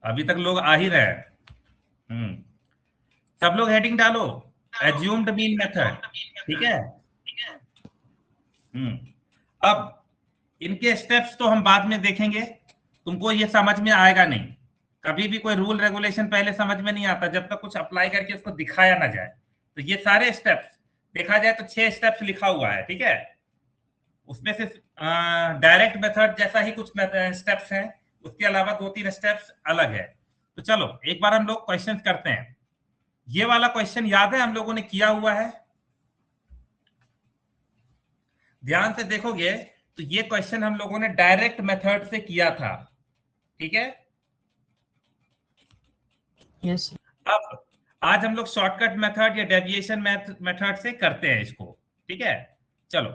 अभी तक लोग आ ही रहे हैं। सब लोग हेडिंग डालो, एज्यूम्ड मीन मेथड, ठीक है। अब इनके स्टेप्स तो हम बाद में देखेंगे, तुमको ये समझ में आएगा नहीं। कभी भी कोई रूल रेगुलेशन पहले समझ में नहीं आता जब तक कुछ अप्लाई करके उसको दिखाया ना जाए। तो ये सारे स्टेप्स देखा जाए तो 6 स्टेप्स लिखा हुआ है, ठीक है। उसमें से डायरेक्ट मेथड जैसा ही कुछ स्टेप्स हैं, उसके अलावा 2-3 स्टेप्स अलग है। तो चलो एक बार हम लोग क्वेश्चन करते हैं। ये वाला क्वेश्चन याद है हम लोगों ने किया हुआ है, ध्यान से देखोगे तो ये क्वेश्चन हम लोगों ने डायरेक्ट मेथड से किया था, ठीक है। यस। अब आज हम लोग शॉर्टकट मेथड या डेविएशन मेथड से करते हैं इसको, ठीक है। चलो,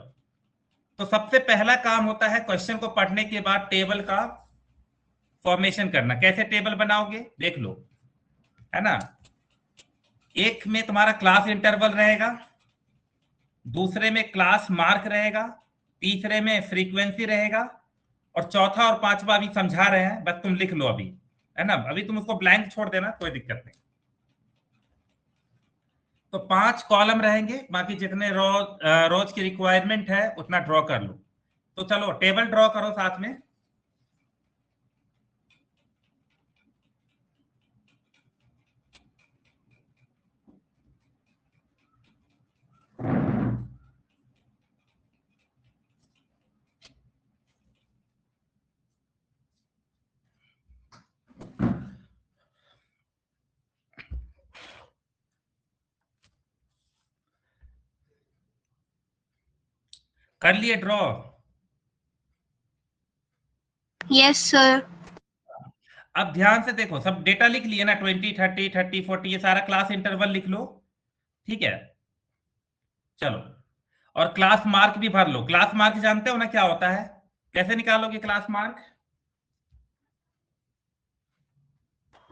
तो सबसे पहला काम होता है क्वेश्चन को पढ़ने के बाद टेबल का फॉर्मेशन करना। कैसे टेबल बनाओगे देख लो, है ना। एक में तुम्हारा क्लास इंटरवल रहेगा, दूसरे में क्लास मार्क रहेगा, तीसरे में फ्रीक्वेंसी रहेगा, और चौथा और पांचवा अभी समझा रहे हैं, बस तुम लिख लो अभी, है ना। अभी तुम उसको ब्लैंक छोड़ देना, कोई दिक्कत नहीं। तो 5 कॉलम रहेंगे, बाकी जितने रोज की रिक्वायरमेंट है उतना ड्रॉ कर लो। तो चलो टेबल ड्रॉ करो साथ में। कर लिए ड्रॉ? Yes sir. अब ध्यान से देखो, सब डेटा लिख लिए ना, 20, 30, 30, 40, ये सारा क्लास इंटरवल लिख लो, ठीक है। चलो, और क्लास मार्क भी भर लो। क्लास मार्क जानते हो ना क्या होता है, कैसे निकालोगे class mark?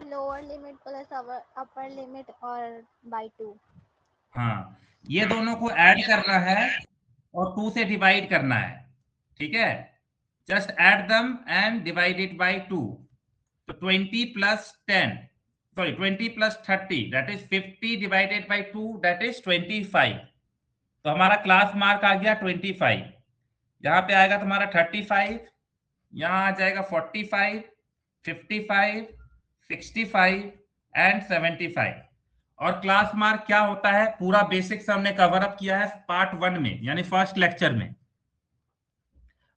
Lower limit plus upper limit और बाय 2। हाँ, ये दोनों को ऐड करना है और 2 से डिवाइड करना है, ठीक है। Just add them and divide it by 2। तो 20 plus 10, sorry 20 plus 30, that is 50 divided by 2, that is 25। तो हमारा क्लास मार्क आ गया 25। यहाँ पे आएगा तुम्हारा 35, यहाँ आ जाएगा 45, 55, 65 एंड 75। और क्लास मार्क क्या होता है, पूरा बेसिक्स हमने कवर अप किया है पार्ट 1 में, यानी फर्स्ट लेक्चर में।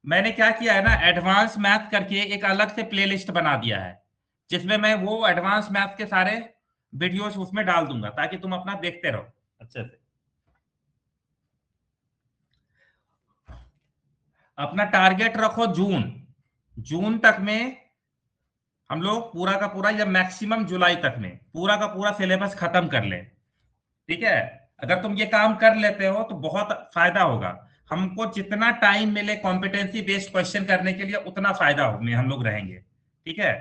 मैंने क्या किया है ना, एडवांस मैथ करके एक अलग से प्लेलिस्ट बना दिया है, जिसमें मैं वो एडवांस मैथ के सारे वीडियोस उसमें डाल दूंगा, ताकि तुम अपना देखते रहो अच्छे से। अपना टारगेट रखो जून तक में हम लोग पूरा का पूरा, या मैक्सिमम जुलाई तक में पूरा का पूरा सिलेबस खत्म कर लें, ठीक है। अगर तुम ये काम कर लेते हो तो बहुत फायदा होगा। हमको जितना टाइम मिले कॉम्पिटेंसी बेस्ड क्वेश्चन करने के लिए, उतना फायदा में हम लोग रहेंगे, ठीक है।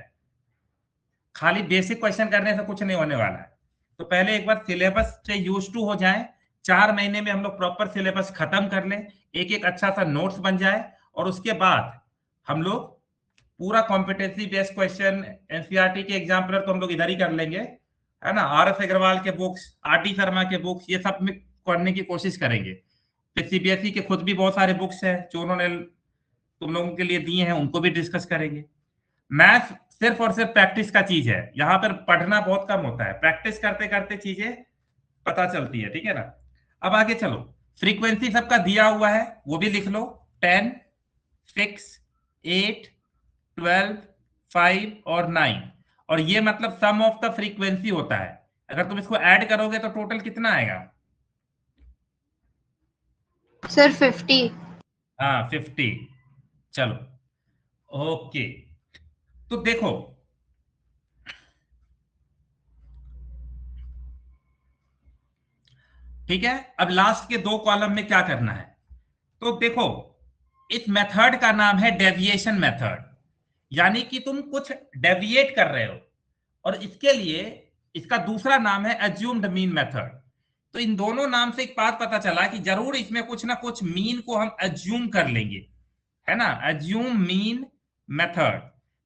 खाली बेसिक क्वेश्चन करने से कुछ नहीं होने वाला है। तो पहले एक बार सिलेबस से यूज टू हो जाए, 4 महीने में हम लोग प्रॉपर सिलेबस खत्म कर लें, एक एक अच्छा सा नोट्स बन जाए, और उसके बाद हम लोग पूरा कॉम्पिटेंसी बेस्ड क्वेश्चन, एनसीईआरटी के एग्जाम्पलर तो हम लोग इधर ही कर लेंगे, है ना। आर एस अग्रवाल के बुक्स, आर डी शर्मा के बुक्स, ये सब में पढ़ने की कोशिश करेंगे। फिर सीबीएसई के खुद भी बहुत सारे बुक्स हैं जो उन्होंने तुम लोगों के लिए दिए हैं, उनको भी डिस्कस करेंगे। मैथ सिर्फ और सिर्फ प्रैक्टिस का चीज है, यहाँ पर पढ़ना बहुत कम होता है, प्रैक्टिस करते करते चीजें पता चलती है, ठीक है ना। अब आगे चलो, फ्रीक्वेंसी सबका दिया हुआ है, वो भी लिख लो। 10, 6, 8, 12, 5 और 9। और ये मतलब सम ऑफ द फ्रीक्वेंसी होता है। अगर तुम इसको ऐड करोगे तो टोटल कितना आएगा? सर 50। हाँ 50। चलो ओके, तो देखो ठीक है। अब लास्ट के 2 कॉलम में क्या करना है, तो देखो, इस मेथड का नाम है डेविएशन मेथड, यानी कि तुम कुछ डेविएट कर रहे हो, और इसके लिए इसका दूसरा नाम है एज्यूम्ड मीन मेथड। तो इन दोनों नाम से एक बात पता चला कि जरूर इसमें कुछ ना कुछ मीन को हम एज्यूम कर लेंगे, है ना, एज्यूम मीन मेथड।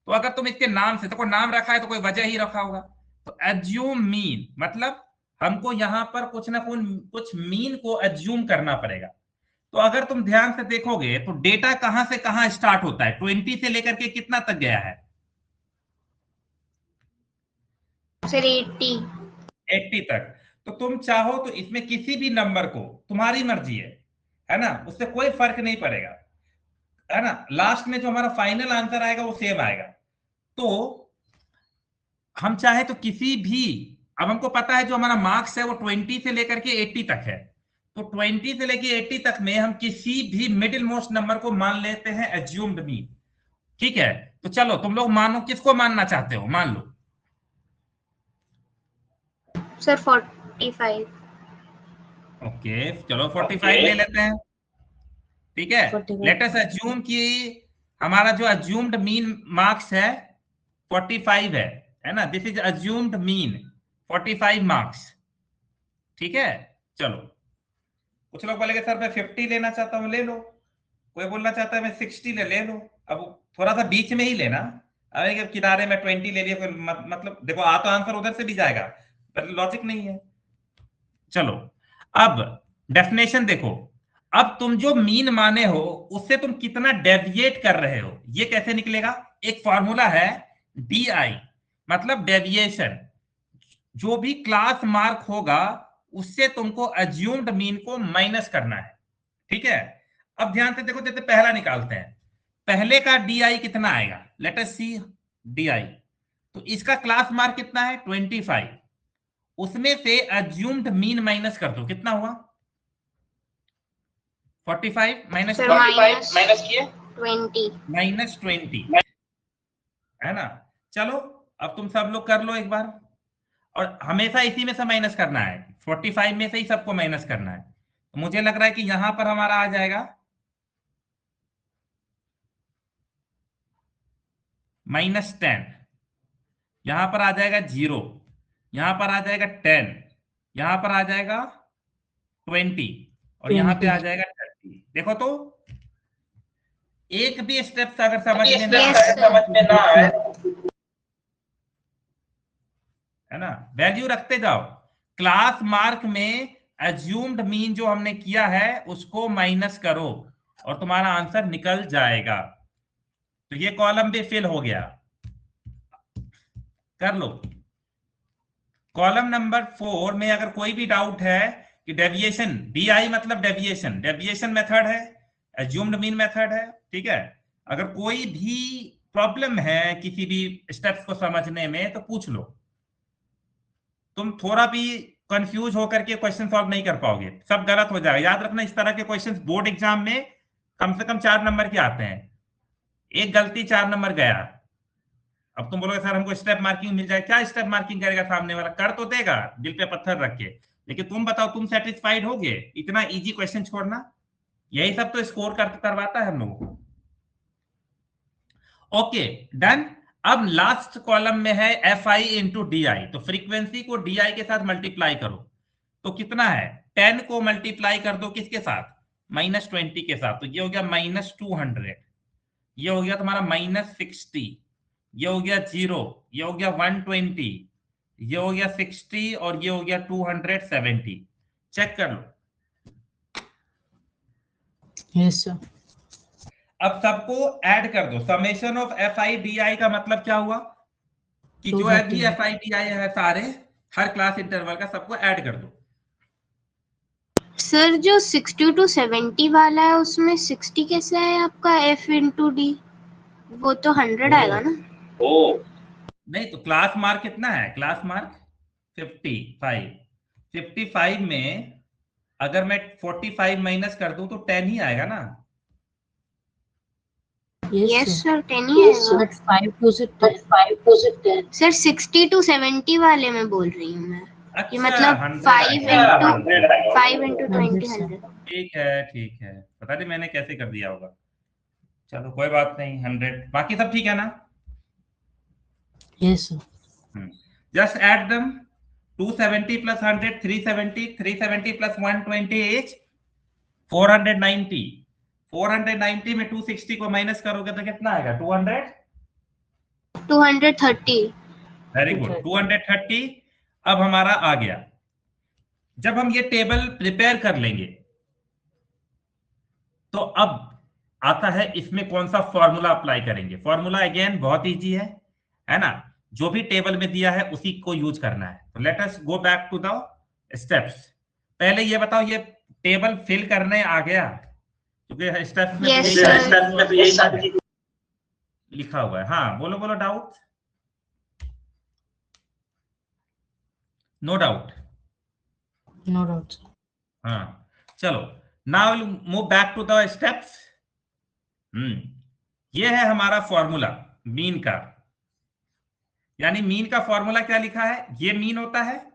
तो अगर तुम इसके नाम से, तो कोई नाम रखा है तो कोई वजह ही रखा होगा। तो एज्यूम मीन मतलब हमको यहां पर कुछ ना कुछ मीन को एज्यूम करना पड़ेगा। तो अगर तुम ध्यान से देखोगे तो डेटा कहां से कहां स्टार्ट होता है, 20 से लेकर के कितना तक गया है? सर 80। 80 तक। तो तुम चाहो तो इसमें किसी भी नंबर को, तुम्हारी मर्जी है ना, उससे कोई फर्क नहीं पड़ेगा, है ना। लास्ट में जो हमारा फाइनल आंसर आएगा वो सेम आएगा। तो हम चाहे तो किसी भी, अब हमको पता है जो हमारा मार्क्स है वो 20 से लेकर के 80 तक है, तो 20 से लेकर 80 तक में हम किसी भी मिडिल मोस्ट नंबर को मान लेते हैं एज्यूम्ड मीन। ठीक है, तो चलो तुम लोग मानो, किसको मानना चाहते हो, मान लो। सर 45। ओके चलो 45 ले लेते हैं। ठीक है, 45 लेट अस अज्यूम कि हमारा जो अज्यूम्ड मीन मार्क्स है 45 है ना। This is assumed mean 45 marks. ठीक है, चलो कुछ लोग बोलेंगे सर मैं 50 लेना चाहता हूं, ले लो। कोई बोलना चाहता है मैं 60 ले लो। अब थोड़ा सा बीच में ही लेना। अब किनारे में 20 ले लिया, मतलब देखो आ तो आंसर उधर से भी जाएगा, पर लॉजिक नहीं है। चलो अब डेफिनेशन देखो। अब तुम जो मीन माने हो उससे तुम कितना डेविएट कर रहे हो ये कैसे निकलेगा? एक फॉर्मूला है DI, मतलब डेविएशन। जो भी क्लास मार्क होगा उससे तुमको अज्यूम्ड मीन को माइनस करना है। ठीक है, अब ध्यान से देखो, जैसे पहला निकालते हैं, पहले का DI कितना आएगा, लेट अस सी DI। तो इसका क्लास मार्क कितना है 25, उसमें से अज्यूम्ड मीन माइनस कर दो, कितना हुआ 45 माइनस किए 20 -20 है ना। चलो अब तुम सब लोग कर लो एक बार, और हमेशा इसी में से माइनस करना है, 45 में से ही सबको माइनस करना है। तो मुझे लग रहा है कि यहां पर हमारा आ जाएगा -10, यहां पर आ जाएगा 0, यहां पर आ जाएगा 10, यहां पर आ जाएगा 20, और यहां पे आ जाएगा 30। देखो तो एक भी स्टेप अगर समझ में ना आए, है ना, वैल्यू रखते जाओ। क्लास मार्क में अज्यूम्ड मीन जो हमने किया है उसको माइनस करो और तुम्हारा आंसर निकल जाएगा। तो ये कॉलम भी फिल हो गया, कर लो। कॉलम नंबर 4 में अगर कोई भी डाउट है कि डेविएशन, DI मतलब डेविएशन मेथड है, अज्यूम्ड मीन मेथड है। ठीक है, अगर कोई भी प्रॉब्लम है किसी भी स्टेप्स को समझने में तो पूछ लो। तुम थोड़ा भी कंफ्यूज होकर के क्वेश्चन सॉल्व नहीं कर पाओगे, सब गलत हो जाएगा। याद रखना, इस तरह के क्वेश्चन बोर्ड एग्जाम में कम से कम 4 नंबर के आते हैं, एक गलती 4 नंबर गया। अब तुम बोलोगे सर हमको स्टेप मार्किंग मिल जाए, क्या स्टेप मार्किंग करेगा सामने वाला, कर तो देगा दिल पे पत्थर रख के, लेकिन तुम बताओ तुम सेटिस्फाइड होगे इतना इजी क्वेश्चन छोड़ना? यही सब तो स्कोर करवाता है हम लोगों को। Okay done. अब लास्ट कॉलम में है FI इंटू DI, तो फ्रीक्वेंसी को DI के साथ मल्टीप्लाई करो, तो कितना है 10 को मल्टीप्लाई कर दो किसके साथ, -20 के साथ, तो ये हो गया -200, ये हो गया तुम्हारा -60, ये हो गया 0, ये हो गया 120, ये हो गया 60, और ये हो गया 270। चेक कर लो। Yes sir. अब सबको ऐड कर दो, समेशन ऑफ FI DI का मतलब क्या हुआ कि जो भी FI DI है सारे हर क्लास इंटरवल का सबको ऐड कर दो। सर जो 60 to 70 वाला है उसमें 60 कैसे है आपका F into D, वो तो 100 आएगा ना? ओ नहीं, तो क्लास मार्क कितना है, क्लास मार्क 55 में अगर मैं 45 माइनस कर दूं तो 10 ही आएगा ना। यस सर 10 ही आएगा। 5 to 10 सर 60 to 70 वाले में बोल रही हूँ मैं, कि अच्छा, मतलब 5 into 20 100। ठीक है, पता नहीं मैंने कैसे कर दिया होगा, चलो कोई बात नहीं, 100। बाकी सब ठीक है ना? Yes sir. Just add them, 270 plus 100 370, 370 plus 120 is 490, 490 में 260 को माइनस करोगे तो कितना आएगा 200, 230। वेरी गुड, 230 अब हमारा आ गया। जब हम ये टेबल प्रिपेयर कर लेंगे तो अब आता है इसमें कौन सा फॉर्मूला अप्लाई करेंगे। फॉर्मूला अगेन बहुत इजी है ना, जो भी टेबल में दिया है उसी को यूज करना है। तो let us go back to the steps. पहले ये बताओ, ये टेबल फिल करने आ गया? क्योंकि स्टेप्स में तो यही सारी लिखा हुआ है। हाँ बोलो बोलो, doubt? No doubt? No doubt. हाँ चलो, now will move back to the steps. ये है हमारा फॉर्मूला मीन का। यानी मीन का फॉर्मूला क्या लिखा है? ये मीन होता है,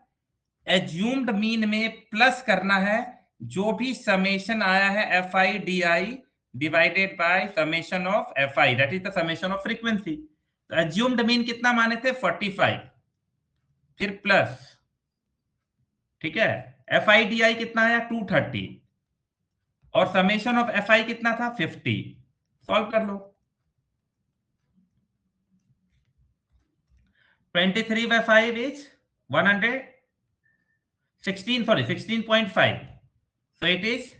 एज्यूम्ड मीन में प्लस करना है जो भी समेशन आया है F I D I divided by summation of F I, that is the summation of frequency. तो एज्यूम्ड मीन कितना माने थे? 45, फिर प्लस, ठीक है, एफ आई डी आई कितना आया? 230, और समेशन ऑफ एफ आई कितना था? 50। सॉल्व कर लो। 23 by 5 is 116, sorry 16.5, so it is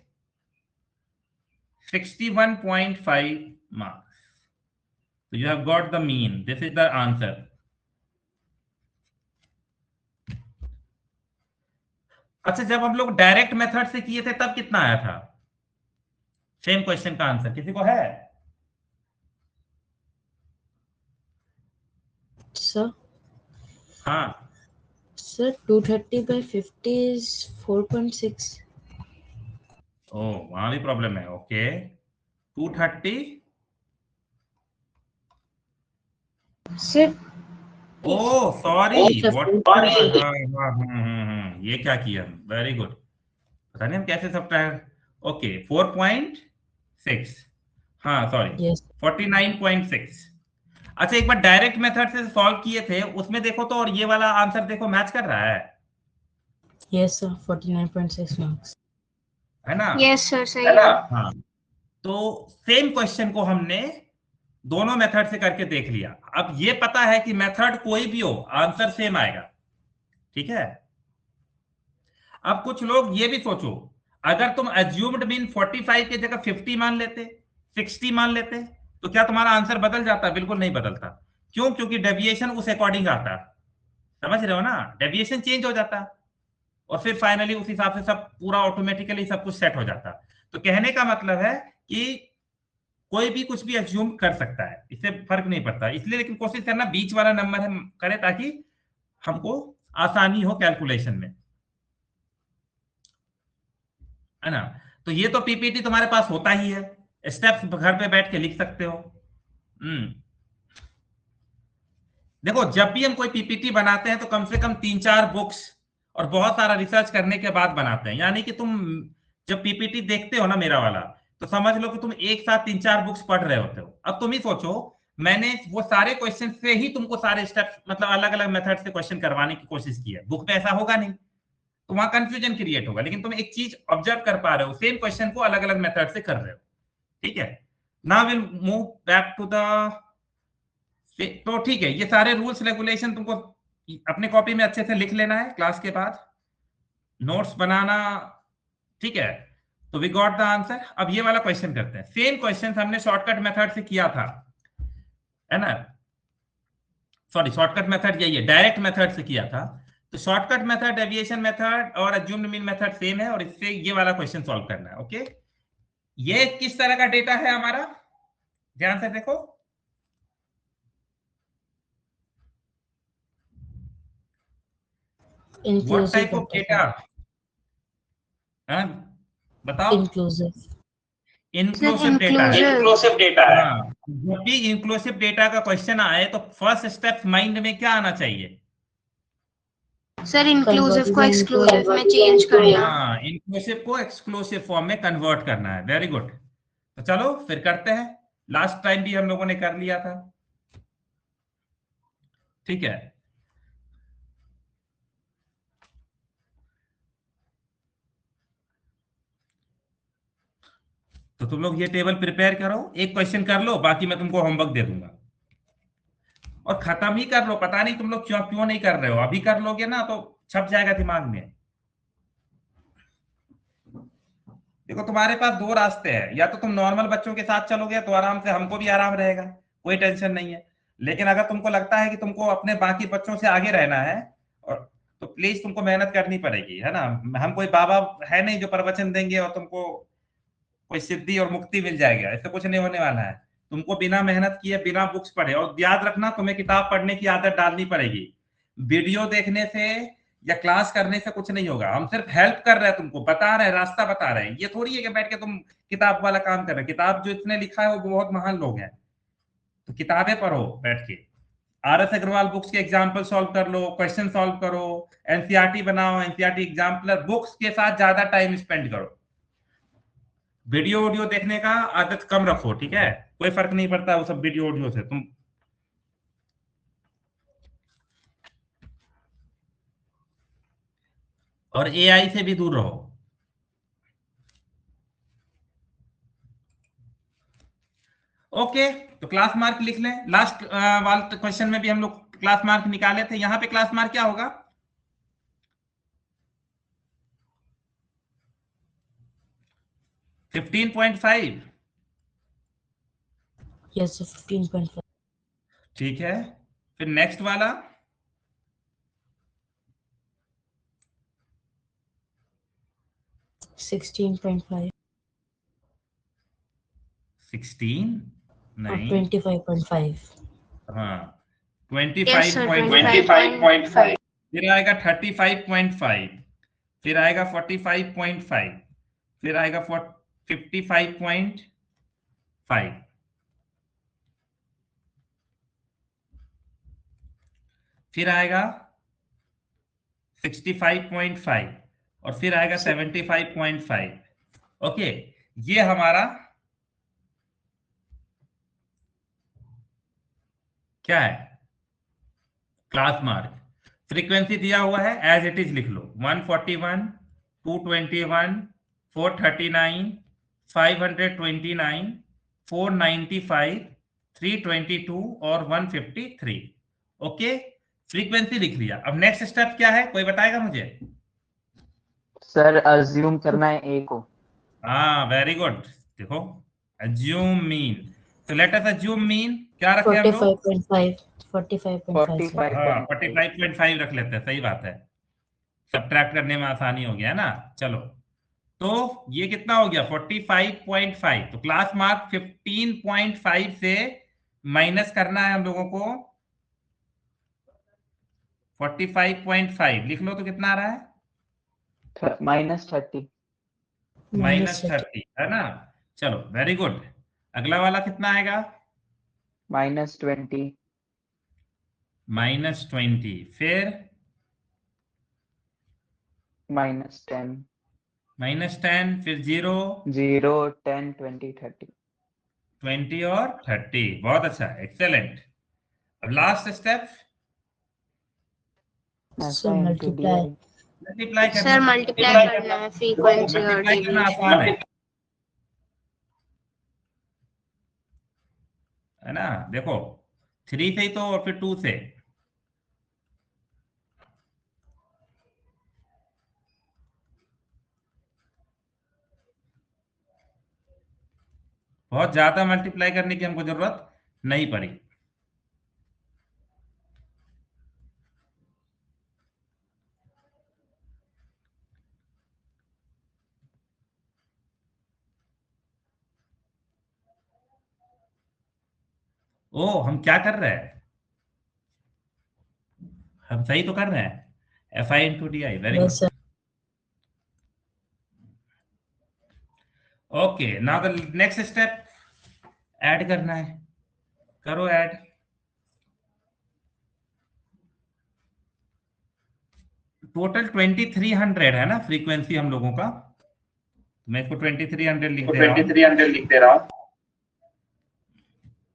61.5 marks. So you have got the mean, this is the answer. अच्छा, जब हम लोग डायरेक्ट मेथड से किए थे तब कितना आया था? सेम क्वेश्चन का आंसर किसी को है? Sir, हाँ sir, 230 by 50 is 4.6. ओ, वहां भी प्रॉब्लम है। ओके 230, Sir, ओ सॉरी, ये क्या किया? वेरी गुड, पता नहीं हम कैसे सब्ट्रैक्ट। ओके 4.6, हाँ सॉरी yes, 49.6। अच्छा, एक बार डायरेक्ट मेथड से सॉल्व किए थे उसमें देखो तो, और ये वाला आंसर देखो मैच कर रहा है yes sir, 49.6 marks. है ना? यस सर, सही है। हाँ, तो सेम क्वेश्चन को हमने दोनों मेथड से करके देख लिया। अब ये पता है कि मेथड कोई भी हो आंसर सेम आएगा, ठीक है। अब कुछ लोग ये भी सोचो, अगर तुम एज्यूम्ड मीन 45 की जगह 50 मान लेते, 60 मान लेते, तो क्या तुम्हारा आंसर बदल जाता? बिल्कुल नहीं बदलता। क्यों? क्योंकि डेविएशन उस अकॉर्डिंग आता, समझ रहे हो ना, डेविएशन चेंज हो जाता और फिर फाइनली उस हिसाब से सब पूरा ऑटोमेटिकली सब कुछ सेट हो जाता। तो कहने का मतलब है कि कोई भी कुछ भी एज्यूम कर सकता है, इससे फर्क नहीं पड़ता। इसलिए लेकिन कोशिश करना बीच वाला नंबर हम करें ताकि हमको आसानी हो कैलकुलेशन में, है ना। तो ये तो पीपीटी तुम्हारे पास होता ही है, स्टेप्स घर पे बैठ के लिख सकते हो। देखो, जब भी हम कोई पीपीटी बनाते हैं तो कम से कम 3-4 बुक्स और बहुत सारा रिसर्च करने के बाद बनाते हैं। यानी कि तुम जब पीपीटी देखते हो ना मेरा वाला, तो समझ लो कि तुम एक साथ 3-4 बुक्स पढ़ रहे होते हो। अब तुम ही सोचो, मैंने वो सारे क्वेश्चन से ही तुमको सारे स्टेप्स मतलब अलग अलग मेथड से क्वेश्चन करवाने की कोशिश की है। बुक में ऐसा होगा नहीं, तो वहां कंफ्यूजन क्रिएट होगा। लेकिन तुम एक चीज ऑब्जर्व कर पा रहे हो, सेम क्वेश्चन को अलग अलग मेथड से कर रहे हो, ठीक है। Now will move back to the, तो ठीक है, ये सारे रूल्स रेगुलेशन तुमको अपने कॉपी में अच्छे से लिख लेना है, क्लास के बाद नोट्स बनाना, ठीक है। तो वी गॉट द आंसर। अब ये वाला क्वेश्चन करते हैं। सेम क्वेश्चन हमने शॉर्टकट मेथड से किया था, है ना। सॉरी, शॉर्टकट मेथड यही है, डायरेक्ट मेथड से किया था। तो शॉर्टकट मेथड, डेविएशन मेथड और एज्यूम्ड मीन मेथड सेम है, और इससे ये वाला क्वेश्चन सॉल्व करना है। ओके, ये किस तरह का डेटा है हमारा? ध्यान से देखो, व्हाट टाइप ऑफ डेटा? बताओ। Inclusive. इंक्लूसिव डेटा है। इंक्लूसिव डेटा है। हाँ, जब भी इंक्लूसिव डेटा का क्वेश्चन आए तो फर्स्ट स्टेप माइंड में क्या आना चाहिए? सर इंक्लूसिव को एक्सक्लूसिव में चेंज करना। हाँ, इंक्लूसिव को एक्सक्लूसिव फॉर्म में कन्वर्ट करना है। Very good. तो चलो फिर करते हैं, लास्ट टाइम भी हम लोगों ने कर लिया था, ठीक है। तो तुम लोग ये टेबल प्रिपेयर करो, एक क्वेश्चन कर लो, बाकी मैं तुमको होमवर्क दे दूंगा। और खत्म ही कर लो। पता नहीं तुम लोग क्यों क्यों नहीं कर रहे हो, अभी कर लोगे ना तो छप जाएगा दिमाग में। देखो तुम्हारे पास दो रास्ते हैं, या तो तुम नॉर्मल बच्चों के साथ चलोगे तो आराम से, हमको भी आराम रहेगा, कोई टेंशन नहीं है। लेकिन अगर तुमको लगता है कि तुमको अपने बाकी बच्चों से आगे रहना है, और तो प्लीज तुमको मेहनत करनी पड़ेगी, है ना। हम कोई बाबा है नहीं जो प्रवचन देंगे और तुमको कोई सिद्धि और मुक्ति मिल जाएगा, ऐसे कुछ नहीं होने वाला है। तुमको बिना मेहनत किए, बिना बुक्स पढ़े, और याद रखना तुम्हें किताब पढ़ने की आदत डालनी पड़ेगी। वीडियो देखने से या क्लास करने से कुछ नहीं होगा। हम सिर्फ हेल्प कर रहे हैं, तुमको बता रहे हैं, रास्ता बता रहे हैं। ये थोड़ी है कि बैठ के तुम किताब वाला काम कर रहे हैं। किताब जो इसने लिखा है वो बहुत महान लोग हैं, तो किताबें पढ़ो बैठ के। आर एस अग्रवाल बुक्स के एग्जाम्पल सॉल्व कर लो, क्वेश्चन सॉल्व करो, एनसीईआरटी बनाओ, एनसीईआरटी एग्जाम्पलर बुक्स के साथ ज्यादा टाइम स्पेंड करो। वीडियो ऑडियो देखने का आदत कम रखो, ठीक है। कोई फर्क नहीं पड़ता वो सब वीडियो ऑडियो से। तुम और एआई से भी दूर रहो। ओके, तो क्लास मार्क लिख लें। लास्ट वाले क्वेश्चन में भी हम लोग क्लास मार्क निकाले थे। यहां पे क्लास मार्क क्या होगा? 15.5। Yes, sir. 15.5. ठीक है, फिर नेक्स्ट वाला 16.5. 16 Or नहीं, 25.5. हाँ यस सर 25.5, 25.5। फिर आएगा 35.5, फिर आएगा 45.5, फिर आएगा 55.5, फिर आएगा 65.5, और फिर आएगा 75.5। ओके, ये हमारा क्या है? Class mark. फ्रीक्वेंसी दिया हुआ है, एज इट इज लिख लो। 141, 221, 439, 529, 495, 322 और 153। ओके, फ्रीक्वेंसी लिख लिया। अब नेक्स्ट स्टेप क्या है, कोई बताएगा मुझे? सर अज्यूम करना है ए को। हाँ, वेरी गुड। देखो, अज्यूम मीन। तो लेट अस अज्यूम मीन क्या रखें हम लोग? 45.5. 45.5, sir. 45.5। हाँ, 45.5 रख लेते हैं, सही बात है। सब्ट्रैक्ट करने में आसानी होगी, है ना। चलो, तो ये कितना हो गया? 45.5। तो क्लास मार्क 15.5 से माइनस करना है हम लोगों को 45.5। लिख लो तो कितना आ रहा है? -30। -30, है ना। चलो, वेरी गुड। अगला वाला कितना आएगा? -20। -20, फिर -10। -10, फिर 0, 0, 10, 20, 30। 20 और 30। बहुत अच्छा, एक्सेलेंट। अब last step Sir, SI into multiply. DI। Multiply sir करना। मल्टीप्लाई करना है फ्रीक्वेंसी और मल्टीप्लाई करना डेविएशन। आसान है ना। देखो, 3 से ही तो, और फिर 2 से। बहुत ज्यादा मल्टीप्लाई करने की हमको जरूरत नहीं पड़ी। ओ, हम क्या कर रहे हैं? हम सही तो कर रहे हैं। FI/DI, very Yes, good. sir. Okay, now the next step, add करना है। करो ऐड। टोटल 2300 है ना फ्रीक्वेंसी हम लोगों का। मैं इसको 2300 लिख दे रहा हूँ। 2300 लिख दे रहा हूँ।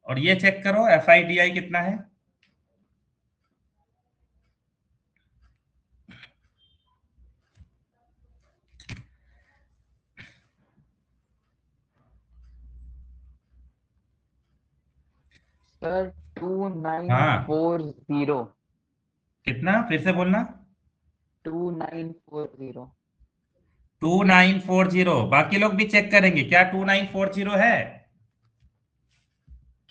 और ये चेक करो FI/DI कितना है। सर 2940 कितना, फिर से बोलना। 2940 2940। बाकी लोग भी चेक करेंगे क्या 2940 है।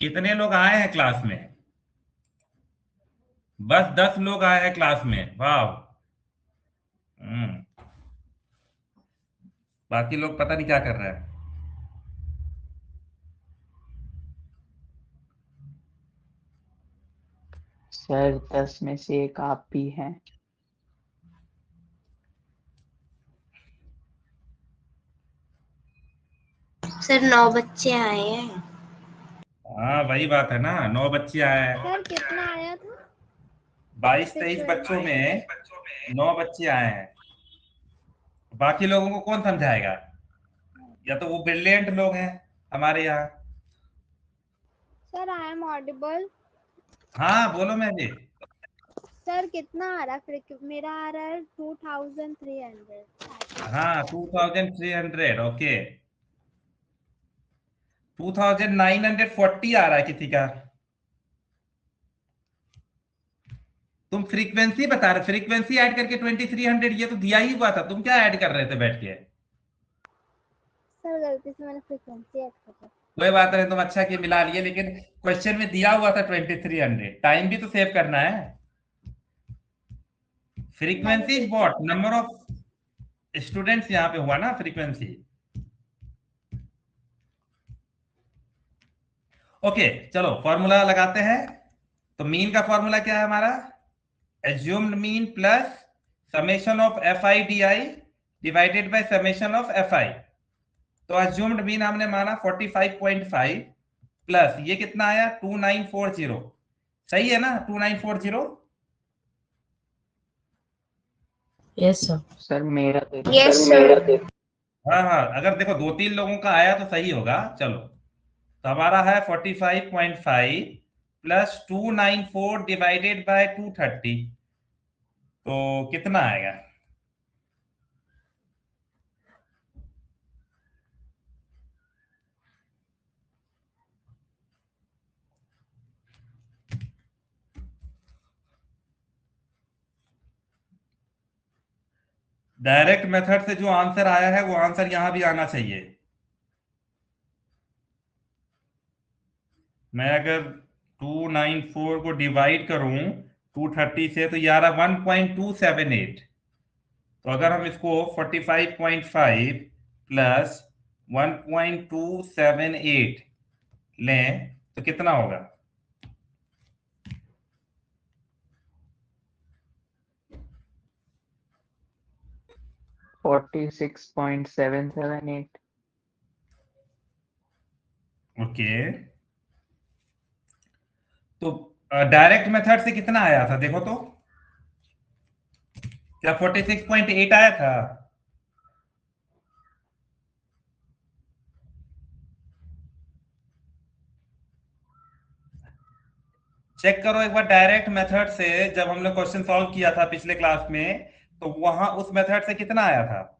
कितने लोग आए हैं क्लास में? बस 10 लोग आए हैं क्लास में, वाह। बाकी लोग पता नहीं क्या कर रहे हैं। सर 10 में से एक आप भी हैं। सर 9 बच्चे आए हैं। हाँ वही बात है ना, 9 बच्चे आए हैं। सर कितना आया था? 22-23 बच्चों में 9 बच्चे आए हैं। बाकी लोगों को कौन समझाएगा? या तो वो ब्रिलियंट लोग हैं हमारे यहाँ। Sir I am audible. हाँ बोलो मैं भी। सर कितना आ रहा है? मेरा आ रहा है 2300। हाँ 2300, ओके। 2940 आ रहा है किसी का। तुम फ्रीक्वेंसी बता रहे, फ्रीक्वेंसी ऐड करके 2300, ये तो दिया ही हुआ था, तुम क्या ऐड कर रहे थे बैठ के? सर गलती से मैंने फ्रीक्वेंसी ऐड कर दी। कोई बात नहीं, तुम अच्छा किया मिला लिए, लेकिन क्वेश्चन में दिया हुआ था 2300। टाइम भी तो सेव करना है। Frequency is what, number of students यहाँ पे हुआ ना फ्रीक्वेंसी। ओके चलो फॉर्मूला लगाते हैं। तो मीन का फॉर्मूला क्या है हमारा? Assumed mean plus summation of F I D I divided by summation of F I. तो एज्यूम्ड मीन हमने माना 45.5 प्लस ये कितना आया 2940। सही है ना 2940? Yes, sir. सर मेरा तो यस सर। हाँ हाँ, अगर देखो 2-3 लोगों का आया तो सही होगा। चलो तो हमारा है 45.5 प्लस 294 डिवाइडेड बाय 230, तो कितना आएगा? डायरेक्ट मेथड से जो आंसर आया है वो आंसर यहां भी आना चाहिए। मैं अगर 294 को डिवाइड करूं 230 से तो ये आ रहा 1.278। तो अगर हम इसको 45.5 प्लस 1.278 लें तो कितना होगा? 46.778। ओके तो डायरेक्ट मेथड से कितना आया था देखो तो, क्या 46.8 आया था? चेक करो एक बार डायरेक्ट मेथड से, जब हमने क्वेश्चन सॉल्व किया था पिछले क्लास में तो वहां उस मेथड से कितना आया था?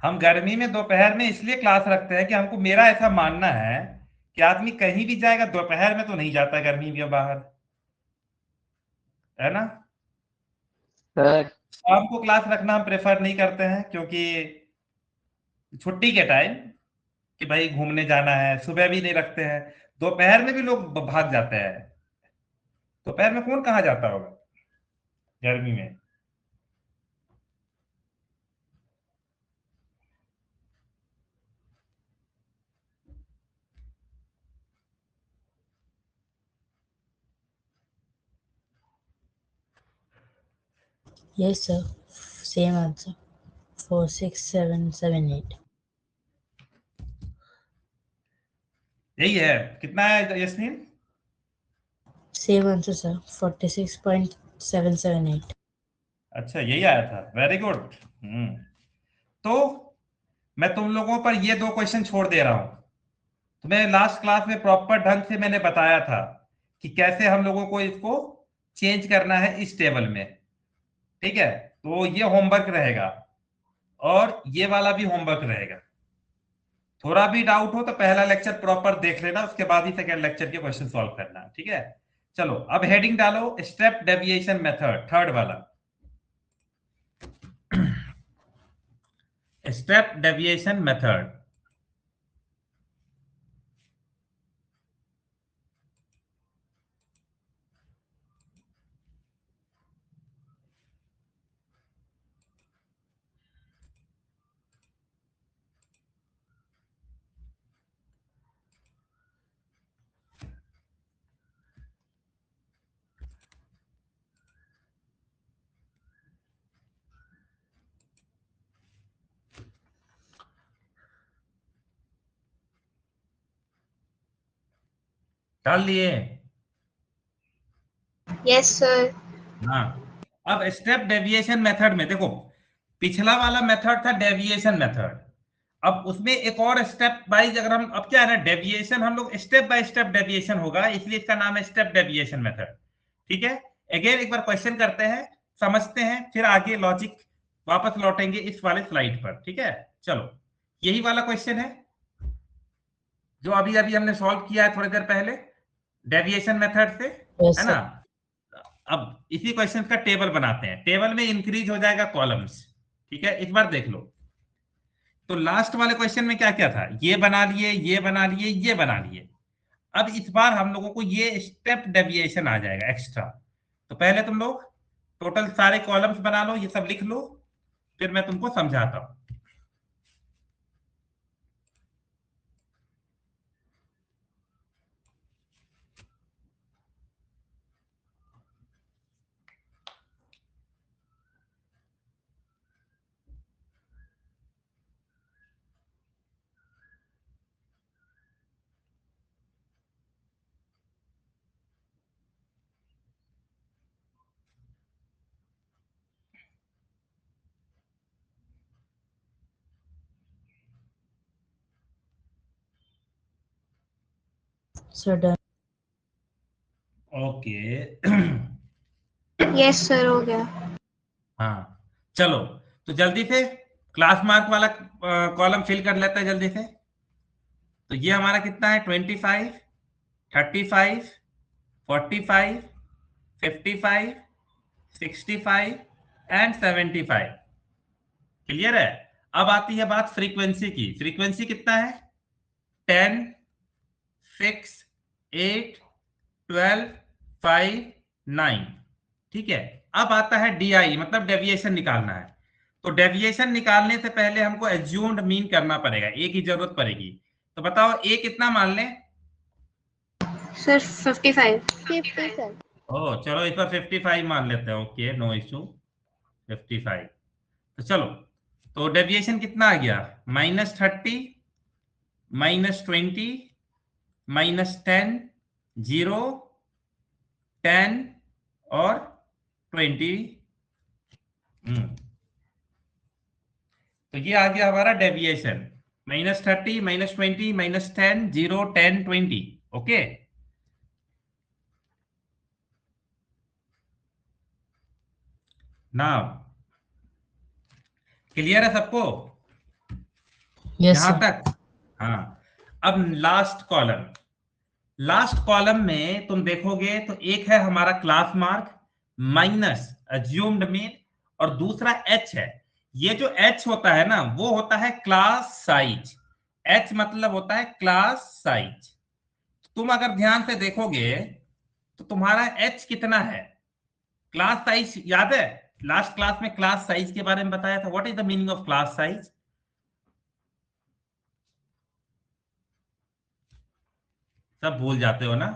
हम गर्मी में दोपहर में इसलिए क्लास रखते हैं कि हमको, मेरा ऐसा मानना है कि आदमी कहीं भी जाएगा दोपहर में तो नहीं जाता गर्मी में बाहर, है ना। सर शाम को क्लास रखना हम प्रेफर नहीं करते हैं, क्योंकि छुट्टी के टाइम कि भाई घूमने जाना है, सुबह भी नहीं रखते हैं। दोपहर में भी लोग भाग जाते हैं। दोपहर में कौन कहाँ जाता होगा गर्मी में? Yes, sir. Same answer. 46778. यही है, कितना है यस्मीन? Same answer, sir. 46.778. अच्छा यही आया था, वेरी गुड। तो मैं तुम लोगों पर ये 2 क्वेश्चन छोड़ दे रहा हूं। तुम्हें लास्ट क्लास में प्रॉपर ढंग से मैंने बताया था कि कैसे हम लोगों को इसको चेंज करना है इस टेबल में। ठीक है, तो ये होमवर्क रहेगा और ये वाला भी होमवर्क रहेगा। थोड़ा भी डाउट हो तो पहला लेक्चर प्रॉपर देख लेना, उसके बाद ही सेकेंड लेक्चर के क्वेश्चन सॉल्व करना। ठीक है, चलो अब हेडिंग डालो, स्टेप डेविएशन मेथड, थर्ड वाला। Step deviation method. डाल लिए? Yes sir. हाँ, अब स्टेप डेविएशन मेथड में देखो, पिछला वाला मेथड था डेविएशन मेथड, अब उसमें एक और स्टेप वाइज, अगर हम, अब क्या है ना, डेविएशन हम लोग स्टेप बाय स्टेप डेविएशन होगा, इसलिए इसका नाम है स्टेप डेविएशन मेथड। ठीक है, अगेन एक बार क्वेश्चन करते हैं, समझते हैं, फिर आगे लॉजिक वापस लौटेंगे इस वाले स्लाइड पर। ठीक है, चलो यही वाला क्वेश्चन है जो अभी अभी हमने सॉल्व किया है थोड़ी देर पहले डेविएशन मेथड से, Yes, है sir. ना। अब इसी क्वेश्चन का टेबल बनाते हैं, टेबल में इंक्रीज हो जाएगा कॉलम्स। ठीक है, इस बार देख लो, तो लास्ट वाले क्वेश्चन में क्या क्या था, ये बना लिए, ये बना लिए, ये बना लिए। अब इस बार हम लोगों को ये स्टेप डेविएशन आ जाएगा एक्स्ट्रा। तो पहले तुम लोग टोटल सारे कॉलम्स बना लो, ये सब लिख लो, फिर मैं तुमको समझाता हूं। Sir, done. Okay. Yes sir, हो गया। हाँ, चलो तो जल्दी से क्लास मार्क वाला कॉलम फिल कर लेता है जल्दी से। तो ये हमारा कितना है, 25, 35, 45, 55, 65 एंड 75। क्लियर है। अब आती है बात फ्रीक्वेंसी की। फ्रीक्वेंसी कितना है, 10, 6, 8, 12, 5, 9। ठीक है, अब आता है DI, मतलब डेविएशन निकालना है। तो डेविएशन निकालने से पहले हमको एज्यूम्ड मीन करना पड़ेगा, ए की जरूरत पड़ेगी। तो बताओ ए कितना मान लें? सर 55। 50 सर। ओ चलो, इस पर 55 मान लेते हैं। Okay, no issue, 55। तो चलो, तो डेविएशन कितना आ गया, -30, -20, -10, 0, 10 और 20। तो ये आ गया हमारा डेविएशन, -30, -20, -10, 0, 10, 20। ओके, नाउ क्लियर है सबको Yes, यहां sir. तक? हाँ, अब लास्ट कॉलम, लास्ट कॉलम में तुम देखोगे तो एक है हमारा class mark minus assumed mean, और दूसरा एच है। ये जो एच होता है ना, वो होता है क्लास साइज। एच मतलब होता है क्लास साइज। तुम अगर ध्यान से देखोगे तो तुम्हारा एच कितना है, क्लास साइज याद है? लास्ट क्लास में क्लास साइज के बारे में बताया था। What is the meaning of class size? सब भूल जाते हो ना।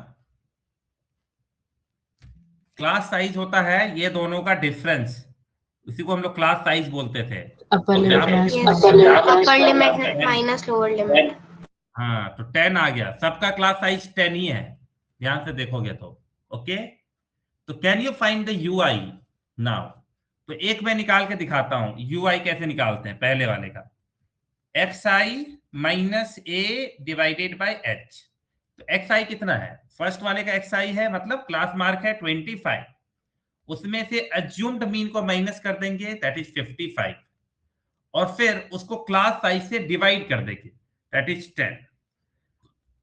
क्लास साइज होता है ये दोनों का डिफरेंस, उसी को हम लोग क्लास साइज बोलते थे। Upper तो limit, यहाँ minus yes, lower upper limit minus lower limit. हाँ, तो 10 आ गया, सबका क्लास साइज 10 ही है, ध्यान से देखोगे तो। ओके, तो can you find the UI now? तो एक मैं निकाल के दिखाता हूं यूआई कैसे निकालते हैं पहले वाले का। xi minus a divided by h। तो xi कितना है, फर्स्ट वाले का xi है, मतलब क्लास मार्क है 25, उसमें से अज्यूम्ड मीन को माइनस कर देंगे, दैट इज 55, और फिर उसको क्लास साइज से डिवाइड कर देंगे, that is 10।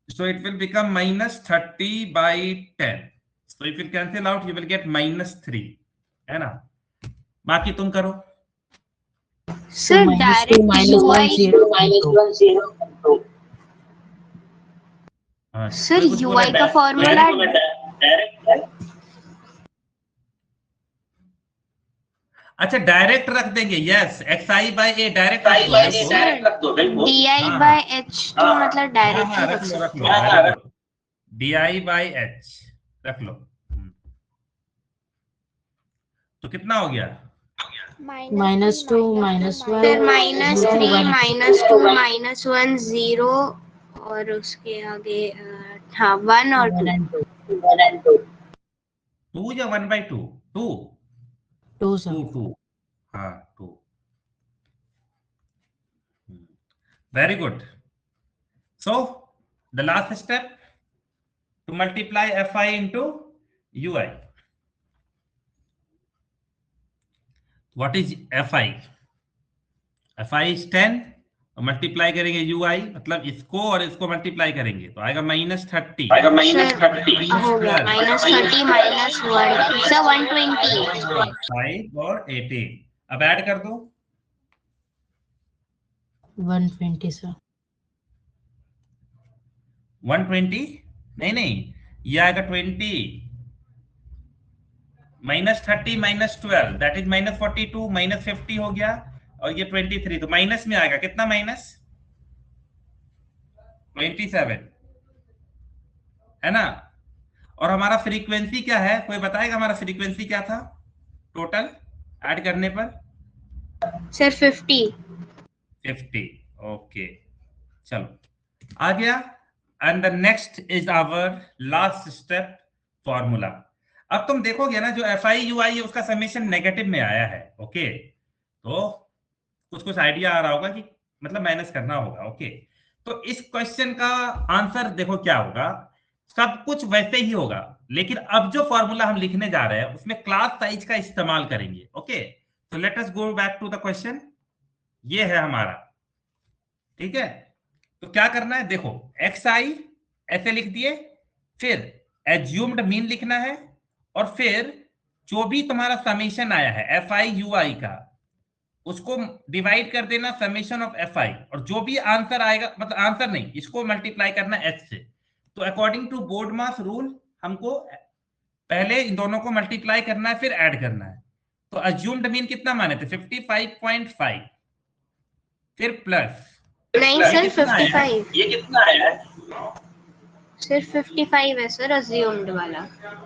So it will become minus 30 by 10. So if you cancel out, you will get minus 3, है ना? बाकी तुम करो। सर -2 डायरेक्ट -1 UI 0 हाँ, सर कोई कुछ बोला? UI का फॉर्मूला अच्छा डायरेक्ट रख देंगे, yes, xi by a direct रख दो। DI बाय H तो मतलब डायरेक्ट ही रख रख सकते लो, हैं। di by h रख लो। तो कितना हो गया? -2 -1 फिर -3 -2 -1 0 और उसके आगे हाँ 1 और 2। 2 या 1/2? 2 2 सर 2 हाँ 2। Very good. So the last step to multiply fi into ui. What is fi? fi is 10, multiply करेंगे ui, मतलब इसको और इसको मल्टीप्लाई करेंगे तो आएगा -30। हो गया -30 -1 सर 120 5 और 18। अब ऐड कर दो 120 सर 120, नहीं ये आएगा 20 -30 -12 दैट इज -42 -50 हो गया, और ये 23 तो माइनस में आएगा, कितना माइनस? 27, है ना? और हमारा फ्रीक्वेंसी क्या है, कोई बताएगा हमारा फ्रीक्वेंसी क्या था टोटल ऐड करने पर? सर 50। ओके चलो आ गया। And the next is our last step, formula. अब तुम देखोगे ना जो एफ आई यू आई है उसका समेशन नेगेटिव में आया है, ओके, तो कुछ आइडिया आ रहा होगा कि मतलब माइनस करना होगा, ओके। तो इस क्वेश्चन का आंसर देखो क्या होगा, सब कुछ वैसे ही होगा, लेकिन अब जो फॉर्मूला हम लिखने जा रहे हैं उसमें क्लास साइज का इस्तेमाल करेंगे, ओके। तो let us go back to the question, ये है हमारा, ठीक है। तो क्या करना है, देखो एक्स आई ऐसे लिख दिए, फिर एज्यूम्ड मीन लिखना है, और फिर जो भी तुम्हारा समेशन आया है एफ आई यू आई का उसको डिवाइड कर देना समेशन ऑफ एफ आई, और जो भी आंसर आएगा, मतलब आंसर नहीं, इसको मल्टीप्लाई करना एच से। तो according to BODMAS rule हमको पहले इन दोनों को मल्टीप्लाई करना है फिर ऐड करना है। तो अज्यूम्ड मीन कितना माने थे 55.5, फिर प्लस नहीं सर 55, ये कितना है? सिर्फ 55 है सर अज्यूम्ड वाला।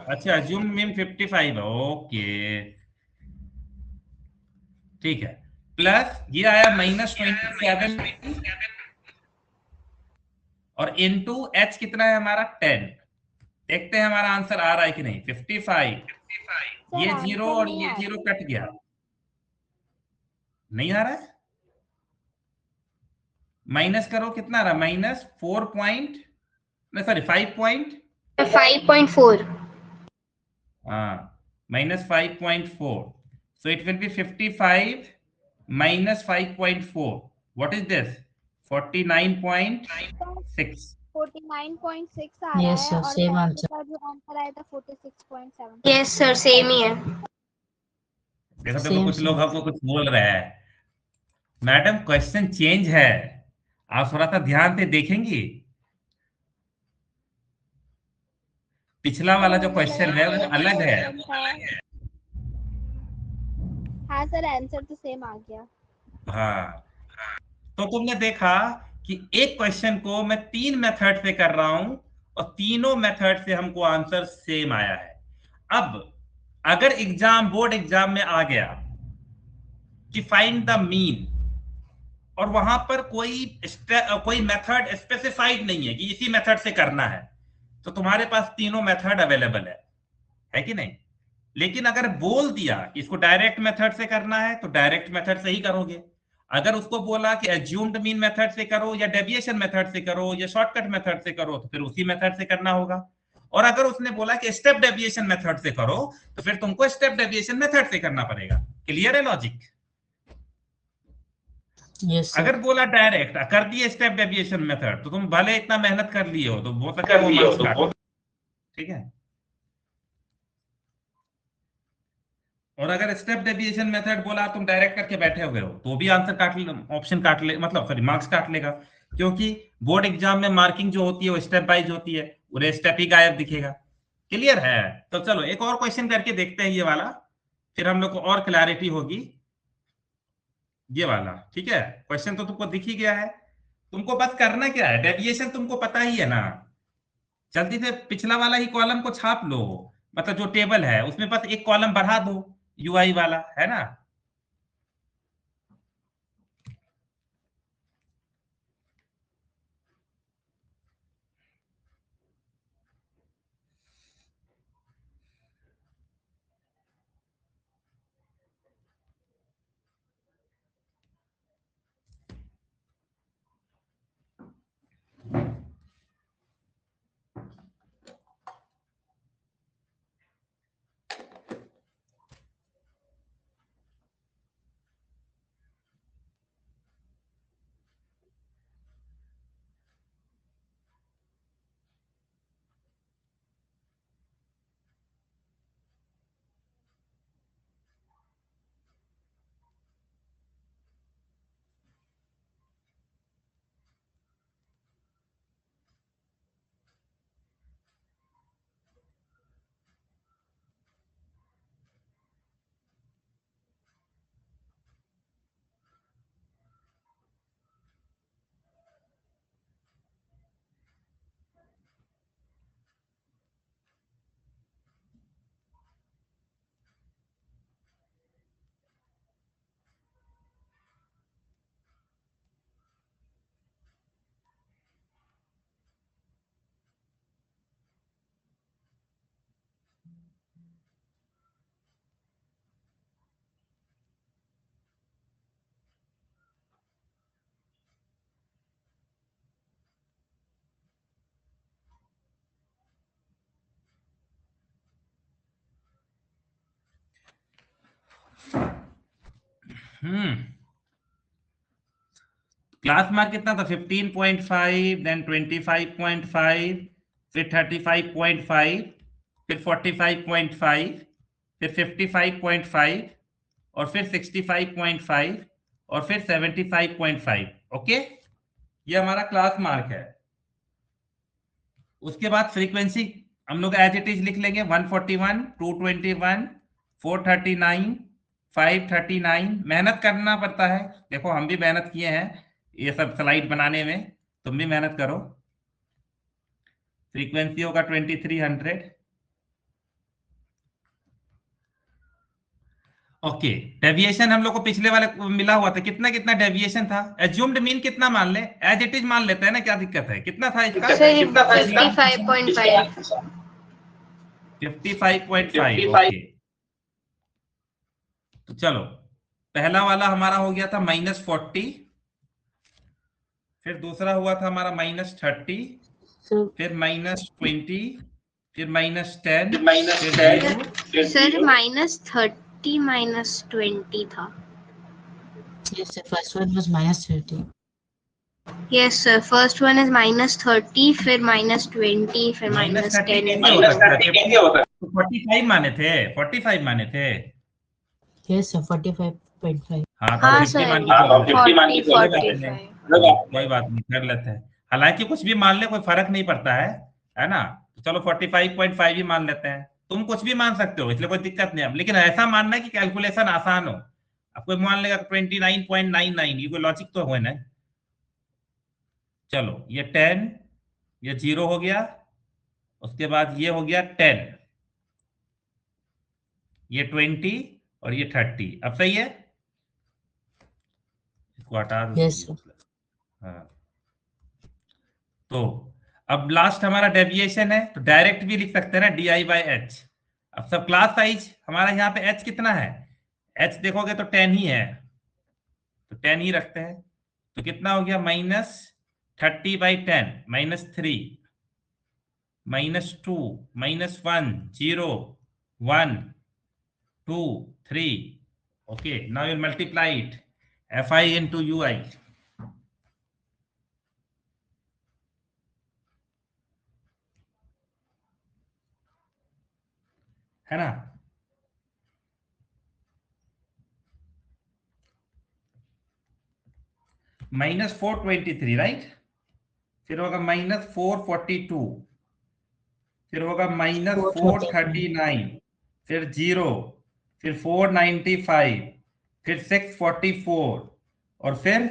अच्छा अज्यूम्ड मीन 55 है, ओके ठीक है। प्लस ये आया -27 और इनटू एच कितना है हमारा 10। देखते हैं हमारा आंसर आ रहा है कि नहीं। 55, ये 0 और ये 0 कट गया, नहीं आ रहा है, माइनस करो कितना आ रहा है, -5.4 हाँ -5.4, so it will be 55 minus 5.4, what is this 49.6। 49.6 आ रहा Yes, sir, है, और same पहले answer. का जो आंसर आया था 46.7। यस सर सेम ही है। देखो Same, कुछ लोग same. हमको कुछ बोल रहे हैं, मैडम क्वेश्चन चेंज है, आप थोड़ा सा ध्यान से देखेंगी। पिछला वाला जो क्वेश्चन है वो अलग है। हाँ सर आंसर तो सेम आ गया। हाँ तो तुमने देखा कि एक क्वेश्चन को मैं 3 मेथड से कर रहा हूं और तीनों मेथड से हमको आंसर सेम आया है। अब अगर बोर्ड एग्जाम में आ गया कि फाइंड द मीन, और वहां पर कोई मेथड स्पेसिफाइड नहीं है कि इसी मेथड से करना है, तो तुम्हारे पास तीनों मेथड अवेलेबल है कि नहीं। लेकिन अगर बोल दिया कि इसको डायरेक्ट मेथड से करना है तो डायरेक्ट मेथड से ही करोगे, अगर उसको बोला कि एज्यूम्ड मीन मेथड से करो या डेविएशन मेथड से करो या शॉर्टकट मेथड से करो तो फिर उसी मेथड से करना होगा। और अगर उसने बोला कि स्टेप डेविएशन मेथड से करो तो फिर तुमको स्टेप डेविएशन मेथड से करना पड़ेगा। क्लियर है लॉजिक? Yes, sir. अगर बोला डायरेक्ट कर दिए स्टेप डेविएशन मेथड तो तुम भले इतना मेहनत कर लिए हो तो वो तक वो मार्क्स काटो। ठीक है। और अगर स्टेप डेविएशन मेथड बोला तुम डायरेक्ट करके बैठे हुए हो तो भी आंसर काट ले, ऑप्शन काट ले, मतलब सॉरी मार्क्स काट लेगा, क्योंकि बोर्ड एग्जाम में मार्किंग जो होती है वो स्टेप वाइज होती है, पूरे स्टेप ही गायब दिखेगा। क्लियर है? तो चलो एक और क्वेश्चन करके देखते हैं ये वाला, फिर हम लोग को और क्लैरिटी होगी। ये वाला ठीक है, क्वेश्चन तो तुमको दिख ही गया है, तुमको बस करना क्या है, डेविएशन तुमको पता ही है ना, जल्दी से पिछला वाला ही कॉलम को छाप लो, मतलब जो टेबल है उसमें बस एक कॉलम बढ़ा दो यूआई वाला, है ना। क्लास मार्क कितना था, 15.5, देन 25.5, फिर 35.5, फिर 45.5, फिर 55.5, और फिर 65.5, और फिर 75.5। ओके, ये हमारा क्लास मार्क है। उसके बाद फ्रीक्वेंसी हम लोग एज इट इज लिख लेंगे, 141, 221, 439, 539। मेहनत करना पड़ता है, देखो हम भी मेहनत किए हैं ये सब स्लाइड बनाने में, तुम भी मेहनत करो। फ्रीक्वेंसी होगा 2300। ओके, डेविएशन हम लोग को पिछले वाले मिला हुआ था, कितना कितना डेविएशन था, एज्यूम्ड मीन कितना मान ले, एज इट इज मान लेते हैं ना, क्या दिक्कत है, कितना था इसका? 55.5। 55.5। ओके, तो चलो पहला वाला हमारा हो गया था -40, फिर दूसरा हुआ था हमारा -30, So, फिर -20, फिर -10, सर -30 -20 था। yes, the first one was -30. Yes sir, first one is -30, फिर -20, फिर -30 -10। कैसे होता है? 45 माने थे, 45 माने थे। Yes, sir, 45.5. हाँ हाँ 50 सर, मान के चलो, 40 कोई बात 45। नहीं, कोई बात नहीं, कर लेते हैं। हालांकि कुछ भी मान ले कोई फर्क नहीं पड़ता है ना। तो चलो 45.5 ही मान लेते हैं, तुम कुछ भी मान सकते हो, इसलिए कोई दिक्कत नहीं है, लेकिन ऐसा मानना है कि कैलकुलेशन आसान हो। अब कोई मान लेगा 29.99, ये कोई लॉजिक तो हो ना। चलो ये 10, ये 0 हो गया, उसके बाद ये हो गया 10, ये 20, और ये 30। अब सही है, इसको हटा दो। Yes, sir. हाँ, तो अब लास्ट हमारा डेविएशन है, तो डायरेक्ट भी लिख सकते हैं ना, DI/H। अब सब क्लास साइज हमारा यहाँ पे H कितना है, H देखोगे तो 10 ही है, तो 10 ही रखते हैं। तो कितना हो गया, -30/10, -3, -2, -1, 0, 1, 2, 3. Okay, now you multiply it, Fi into Ui. है ना? -423, राइट? फिर होगा -442, फिर होगा -439, फिर 0, फिर 495, फिर 644 और फिर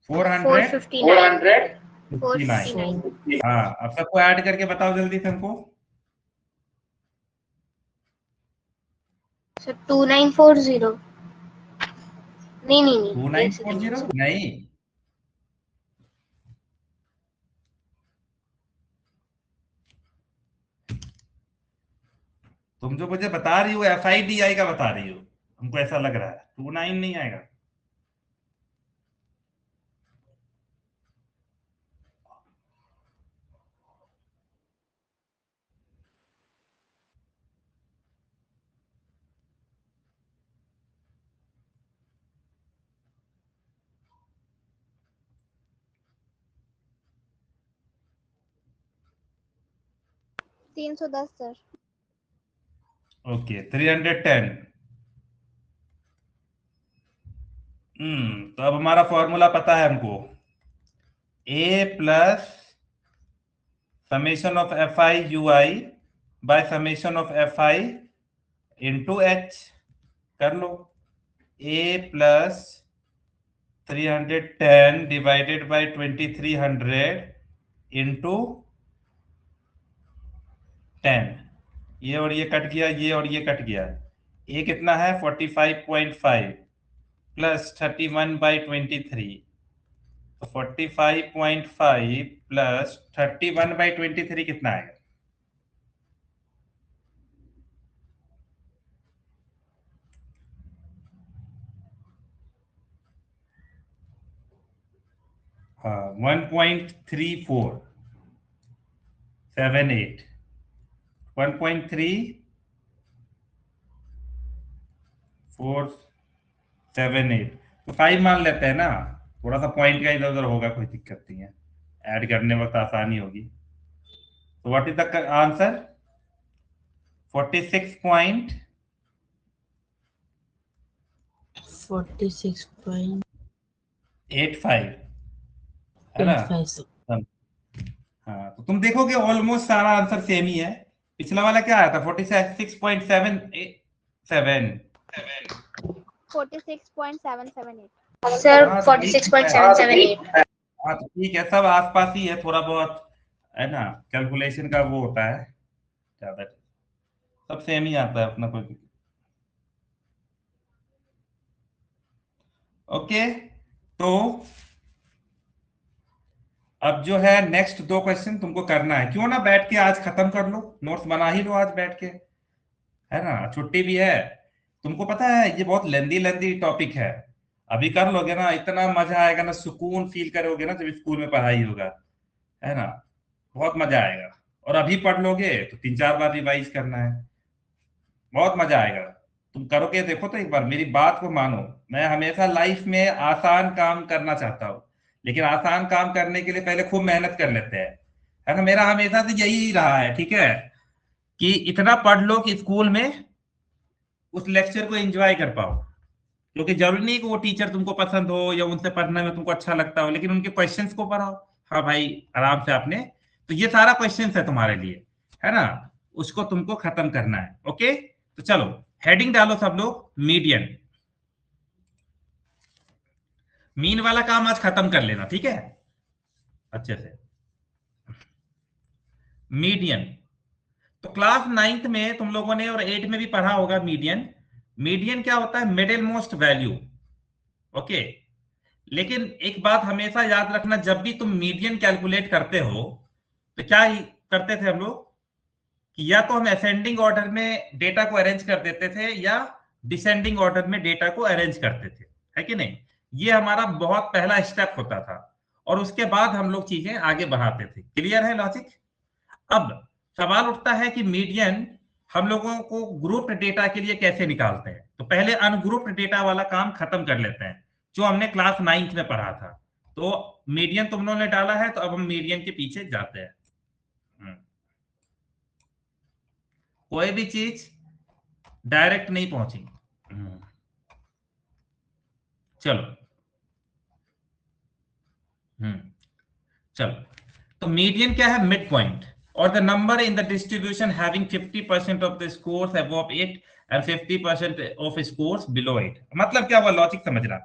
459। हाँ, अब सबको ऐड करके बताओ जल्दी से हमको। सर 2940 नहीं 2940 नहीं, तुम जो मुझे बता रही हो FIDI का बता रही हो, हमको ऐसा लग रहा है 29 नहीं आएगा। तीन 310 सर। ओके 310। तो अब हमारा फॉर्मूला पता है हमको, A plus summation of FI UI by summation of FI into H। कर लो, A plus 310 divided by 2300 into 10। ये और ये कट गया, ये और ये कट गया। ये कितना है 45.5 प्लस 31/23, तो 45.5 प्लस 31/23 कितना आएगा? हाँ 1.3478, 1.3478, तो 5 मान लेते हैं ना, थोड़ा सा पॉइंट का इधर उधर होगा, कोई दिक्कत नहीं है, ऐड करने वक्त आसानी होगी। तो व्हाट इज द आंसर? 46.85 है ना? हाँ, तो तुम देखोगे ऑलमोस्ट सारा आंसर सेम ही है। पिछला वाला क्या आया था 46.778। 46.778 सर 46.778। हाँ तो ठीक है, सब आसपास ही है, थोड़ा बहुत है ना, कैलकुलेशन का वो होता है, ज्यादा सब सेम ही आता है अपना, कोई। ओके, तो अब जो है नेक्स्ट 2 क्वेश्चन तुमको करना है, क्यों ना बैठ के आज खत्म कर लो, नोट्स बना ही लो आज बैठ के, है ना, छुट्टी भी है। तुमको पता है ये बहुत लेंदी टॉपिक है, अभी कर लोगे ना इतना मजा आएगा ना, सुकून फील करोगे ना जब स्कूल में पढ़ाई होगा, है ना, बहुत मजा आएगा। और अभी पढ़ लोगे तो 3-4 बार रिवाइज करना है, बहुत मजा आएगा। तुम करोगे, देखो तो एक बार मेरी बात को मानो, मैं हमेशा लाइफ में आसान काम करना चाहता हूँ, लेकिन आसान काम करने के लिए पहले खूब मेहनत कर लेते हैं, है ना। मेरा हमेशा से यही रहा है, ठीक है, कि इतना पढ़ लो कि स्कूल में उस लेक्चर को एंजॉय कर पाओ, क्योंकि जरूरी नहीं कि वो टीचर तुमको पसंद हो या उनसे पढ़ने में तुमको अच्छा लगता हो, लेकिन उनके क्वेश्चंस को पढ़ाओ। हाँ भाई, आराम से आपने, तो ये सारा क्वेश्चंस है तुम्हारे लिए, है ना, उसको तुमको खत्म करना है। ओके, तो चलो हेडिंग डालो सब लोग, मीडियन। मीन वाला काम आज खत्म कर लेना, ठीक है, अच्छे से। मीडियन तो क्लास 9th में तुम लोगों ने और 8 में भी पढ़ा होगा मीडियन। मीडियन क्या होता है? Middle most value. ओके, लेकिन एक बात हमेशा याद रखना, जब भी तुम मीडियन कैलकुलेट करते हो तो क्या करते थे हम लोग, कि या तो हम असेंडिंग ऑर्डर में डेटा को अरेंज कर देते थे या डिसेंडिंग ऑर्डर में डेटा को अरेंज करते थे, है कि नहीं। ये हमारा बहुत पहला स्टेप होता था और उसके बाद हम लोग चीजें आगे बढ़ाते थे। क्लियर है लॉजिक। अब सवाल उठता है कि मीडियन हम लोगों को ग्रुप डेटा के लिए कैसे निकालते हैं। तो पहले अनग्रुप्ड डेटा वाला काम खत्म कर लेते हैं जो हमने क्लास 9th में पढ़ा था। तो मीडियन तुम लोगों ने डाला है, तो अब हम मीडियन के पीछे जाते हैं। कोई भी चीज डायरेक्ट नहीं पहुंची। चलो चलो, तो मीडियन क्या है? मिड पॉइंट और the number in the distribution having 50% of the scores above 8 and 50% of scores below 8। मतलब क्या हुआ, लॉजिक समझना।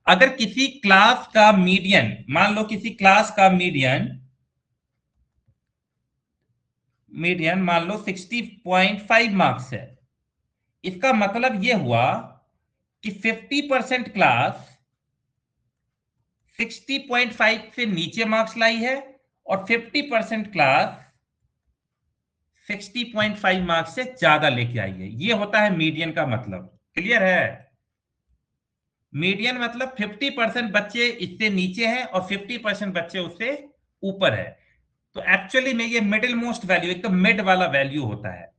अगर किसी क्लास का मीडियन, मान लो किसी क्लास का मीडियन मान लो 60.5 मार्क्स है, इसका मतलब यह हुआ कि 50% क्लास 60.5 से नीचे मार्क्स लाई है और 50% क्लास 60.5 मार्क्स से ज्यादा लेके आई है। ये होता है मीडियन का मतलब। क्लियर है। मीडियन मतलब 50% बच्चे इससे नीचे हैं और 50% बच्चे उससे ऊपर है। तो एक्चुअली में ये मिडिल मोस्ट वैल्यू, एकदम मिड वाला वैल्यू होता है।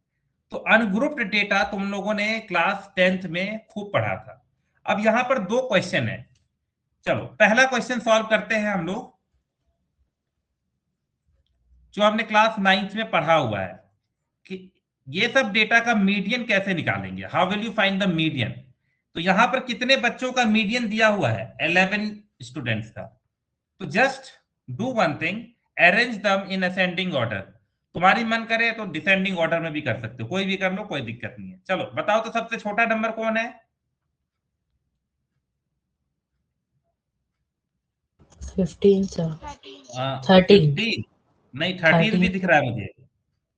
तो अनग्रुप्ड डेटा तुम लोगों ने क्लास 10th में खूब पढ़ा था। अब यहां पर दो क्वेश्चन है। चलो पहला क्वेश्चन सॉल्व करते हैं हम लोग, जो हमने क्लास 9th में पढ़ा हुआ है कि ये सब डेटा का मीडियन कैसे निकालेंगे। How will you find the median. तो यहां पर कितने बच्चों का मीडियन दिया हुआ है? 11 स्टूडेंट्स का। तो just do one thing, arrange दम इन असेंडिंग ऑर्डर। तुम्हारी मन करे तो डिसेंडिंग ऑर्डर में भी कर सकते हो, कोई भी कर लो, कोई दिक्कत नहीं है। चलो बताओ तो सबसे छोटा नंबर कौन है? 15 sir. 13. 15 नहीं, 13 भी दिख रहा है मुझे।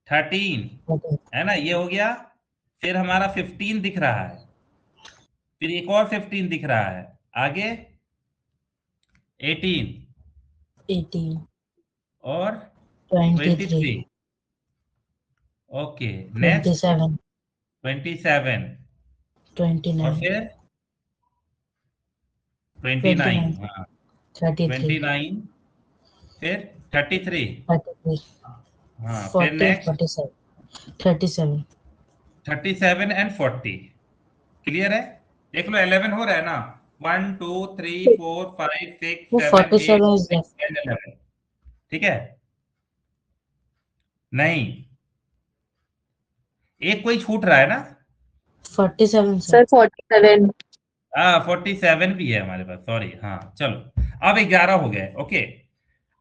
13 Okay. है ना, ये हो गया। फिर हमारा 15 दिख रहा है, फिर एक और 15 दिख रहा है, आगे 18 18. और 23. 23। Okay next 27. 27 और 29. फिर 29। हाँ 33. 29 फिर 33। 33. हाँ फिर 40. नेक्स्ट 47. 37. 37 एंड 40। क्लियर है। देख लो 11 हो रहा है ना। 1 2 3 4 5 6 वो 7 8 47 is 9 left. 10 11। ठीक है। नहीं, एक कोई छूट रहा है ना। 47 सर sir. 47। 47 भी है हमारे पास, सॉरी। हाँ चलो, अब 11 हो गए। ओके,